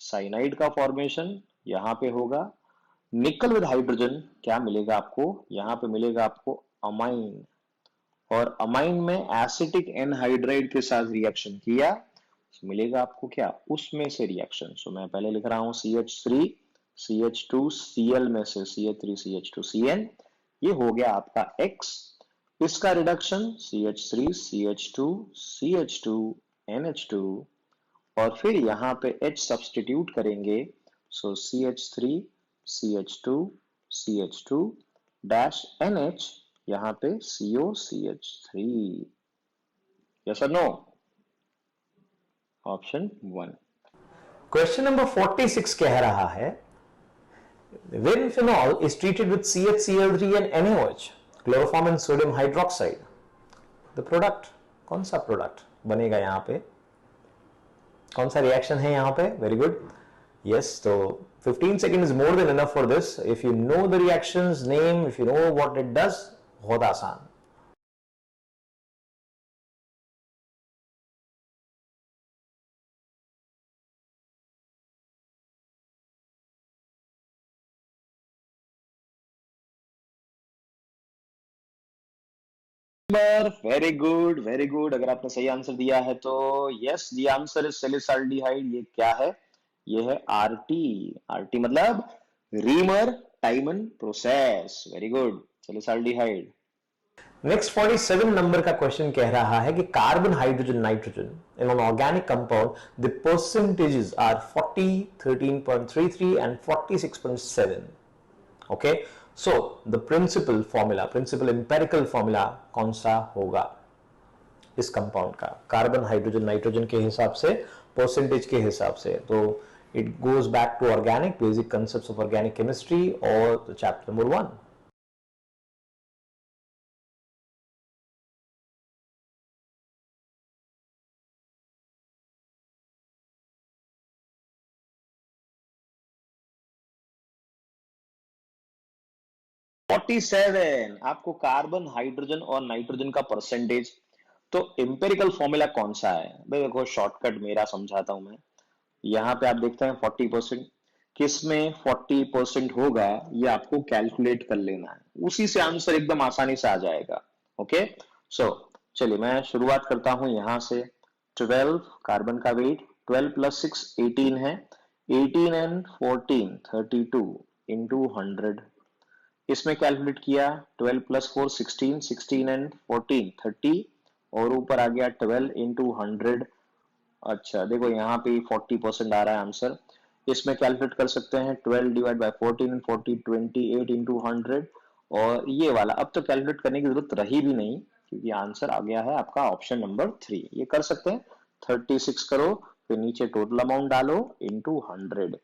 साइनाइड का फॉर्मेशन यहां पे होगा। निकल विद हाइड्रोजन क्या मिलेगा आपको? यहां पे मिलेगा आपको अमाइन, और अमाइन में एसिटिक एनहाइड्राइड के साथ रिएक्शन किया, तो मिलेगा आपको क्या? उसमें से रिएक्शन। सो मैं पहले लिख रहा हूं CH3 CH2 Cl में से CH3 CH2 CN, ये हो गया आपका X। इसका reduction CH3 CH2 CH2 NH2, और फिर यहां पे H सब्सटीट्यूट करेंगे, सो CH3 CH2 CH2 dash NH, यहां पे COCH3। यस और नो? ऑप्शन 1। क्वेश्चन नंबर 46 कह रहा है when phenol is treated with CHCl3 and NaOH, chloroform and sodium hydroxide, the product, कौन सा प्रोडक्ट बनेगा? यहां पे कौन सा रिएक्शन है यहां पे? Very good, yes. तो 15 second is more than enough for this. If you know the reactions name, if you know what it does, बहुत आसान। Very good, very good. अगर आपने सही आंसर दिया है तो yes, the answer is salicylaldehyde. ये क्या है? ये है RT। RT मतलब Reimer Tiemann process. Very good, salicylaldehyde. Next 47 number का क्वेश्चन कह रहा है कि carbon hydrogen nitrogen in an organic compound the percentages are 40, 13.33 and 46.7। Okay, so the principal empirical formula कौन सा होगा इस कंपाउंड का, कार्बन हाइड्रोजन नाइट्रोजन के हिसाब से, परसेंटेज के हिसाब से? तो it goes back to organic, basic concepts of organic chemistry और चैप्टर नंबर 1. फोर्टी सेवन आपको कार्बन हाइड्रोजन और नाइट्रोजन का परसेंटेज। तो एम्पेरिकल फॉर्मूला कौन सा है भाई? देखो शॉर्टकट मेरा समझाता हूं मैं। यहाँ पे आप देखते हैं 40%, किस में 40% होगा ये आपको कैलकुलेट कर लेना है, उसी से आंसर एकदम आसानी से आ जाएगा। ओके सो चलिए मैं शुरुआत करता हूं यहां से। 12 कार्बन का वेट, 12 प्लस 6 18 है, 18 एंड 14 32 इंटू 100। इसमें कैलकुलेट किया 12 प्लस 4 16, 16 एंड 14 30, और ऊपर आ गया 12 इंटू 100। अच्छा देखो यहाँ पे 40% आ रहा है आंसर। इसमें कैलकुलेट कर सकते हैं 12 डिवाइड बाय 14 एंड 40 28 इंटू 100। और ये वाला अब तो कैलकुलेट करने की जरूरत रही भी नहीं, क्योंकि आंसर आ गया है आपका ऑप्शन नंबर 3। ये कर सकते हैं 36 करो, फिर नीचे टोटल अमाउंट डालो इंटू 100।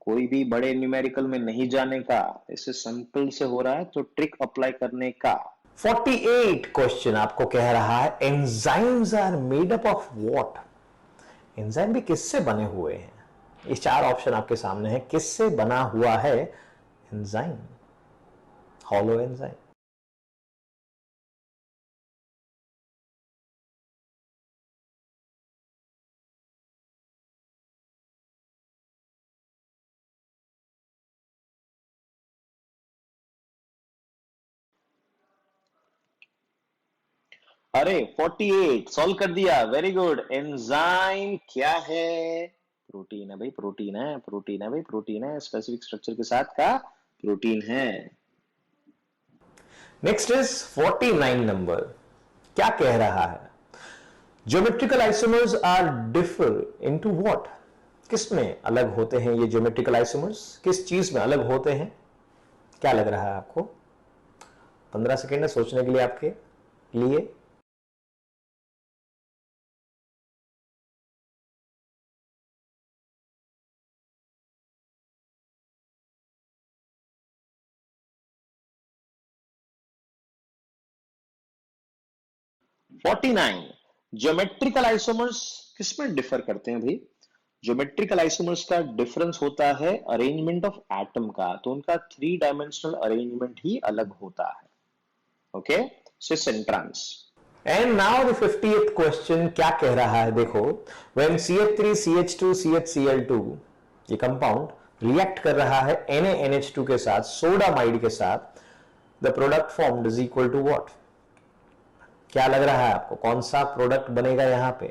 कोई भी बड़े न्यूमेरिकल में नहीं जाने का, इससे सिंपल से हो रहा है तो ट्रिक अप्लाई करने का। 48 क्वेश्चन आपको कह रहा है enzymes are made up of what? Enzyme भी किससे बने हुए हैं? ये 4 ऑप्शन आपके सामने है, किससे बना हुआ है एंजाइम? Hollow enzyme. अरे 48 सॉल्व कर दिया, वेरी गुड। एंजाइम क्या है? प्रोटीन है भाई, प्रोटीन है, प्रोटीन है भाई, प्रोटीन है, स्पेसिफिक स्ट्रक्चर के साथ का प्रोटीन है। नेक्स्ट इज 49 नंबर, क्या कह रहा है? Geometrical isomers are differ into what? किस में अलग होते हैं ये ज्योमेट्रिकल आइसोमर्स? किस चीज में अलग होते हैं? क्या लग रहा है आपको? 15 सेकेंड है सोचने के लिए आपके लिए। फोर्टी नाइन ज्योमेट्रिकल आइसोमर्स किसमें डिफर करते हैं भाई? ज्योमेट्रिकल आइसोमर्स का डिफरेंस होता है अरेंजमेंट ऑफ एटम का, तो उनका 3 डायमेंशनल अरेंजमेंट ही अलग होता है। Okay cis and trans. And now the 50th question क्या कह रहा है? देखो, व्हेन CH3 CH2 CHCl2 ये कंपाउंड रिएक्ट कर रहा है NaNH2 के साथ, सोडामाइड के साथ, the product formed is equal to what? क्या लग रहा है आपको कौन सा प्रोडक्ट बनेगा यहां पे?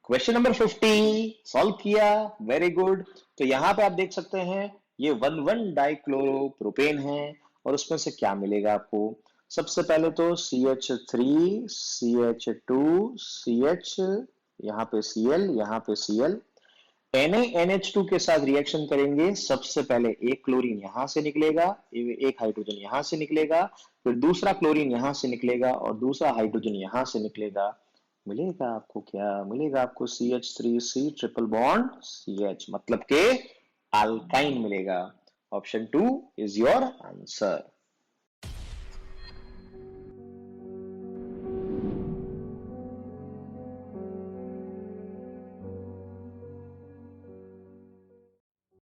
क्वेश्चन नंबर 50 सॉल्व किया, वेरी गुड। तो यहां पे आप देख सकते हैं ये 1,1 डाइक्लोरोप्रोपेन है, और उसमें से क्या मिलेगा आपको? सबसे पहले तो CH3 CH2 CH, यहाँ पे Cl, यहाँ पे Cl, NaNH2 के साथ रिएक्शन करेंगे। सबसे पहले एक क्लोरीन यहां से निकलेगा, एक हाइड्रोजन यहां से निकलेगा, फिर दूसरा क्लोरीन यहां से निकलेगा और दूसरा हाइड्रोजन यहां से निकलेगा। मिलेगा आपको क्या? मिलेगा आपको CH3C ट्रिपल बॉन्ड CH, मतलब के अल्काइन मिलेगा। Option 2 is your answer.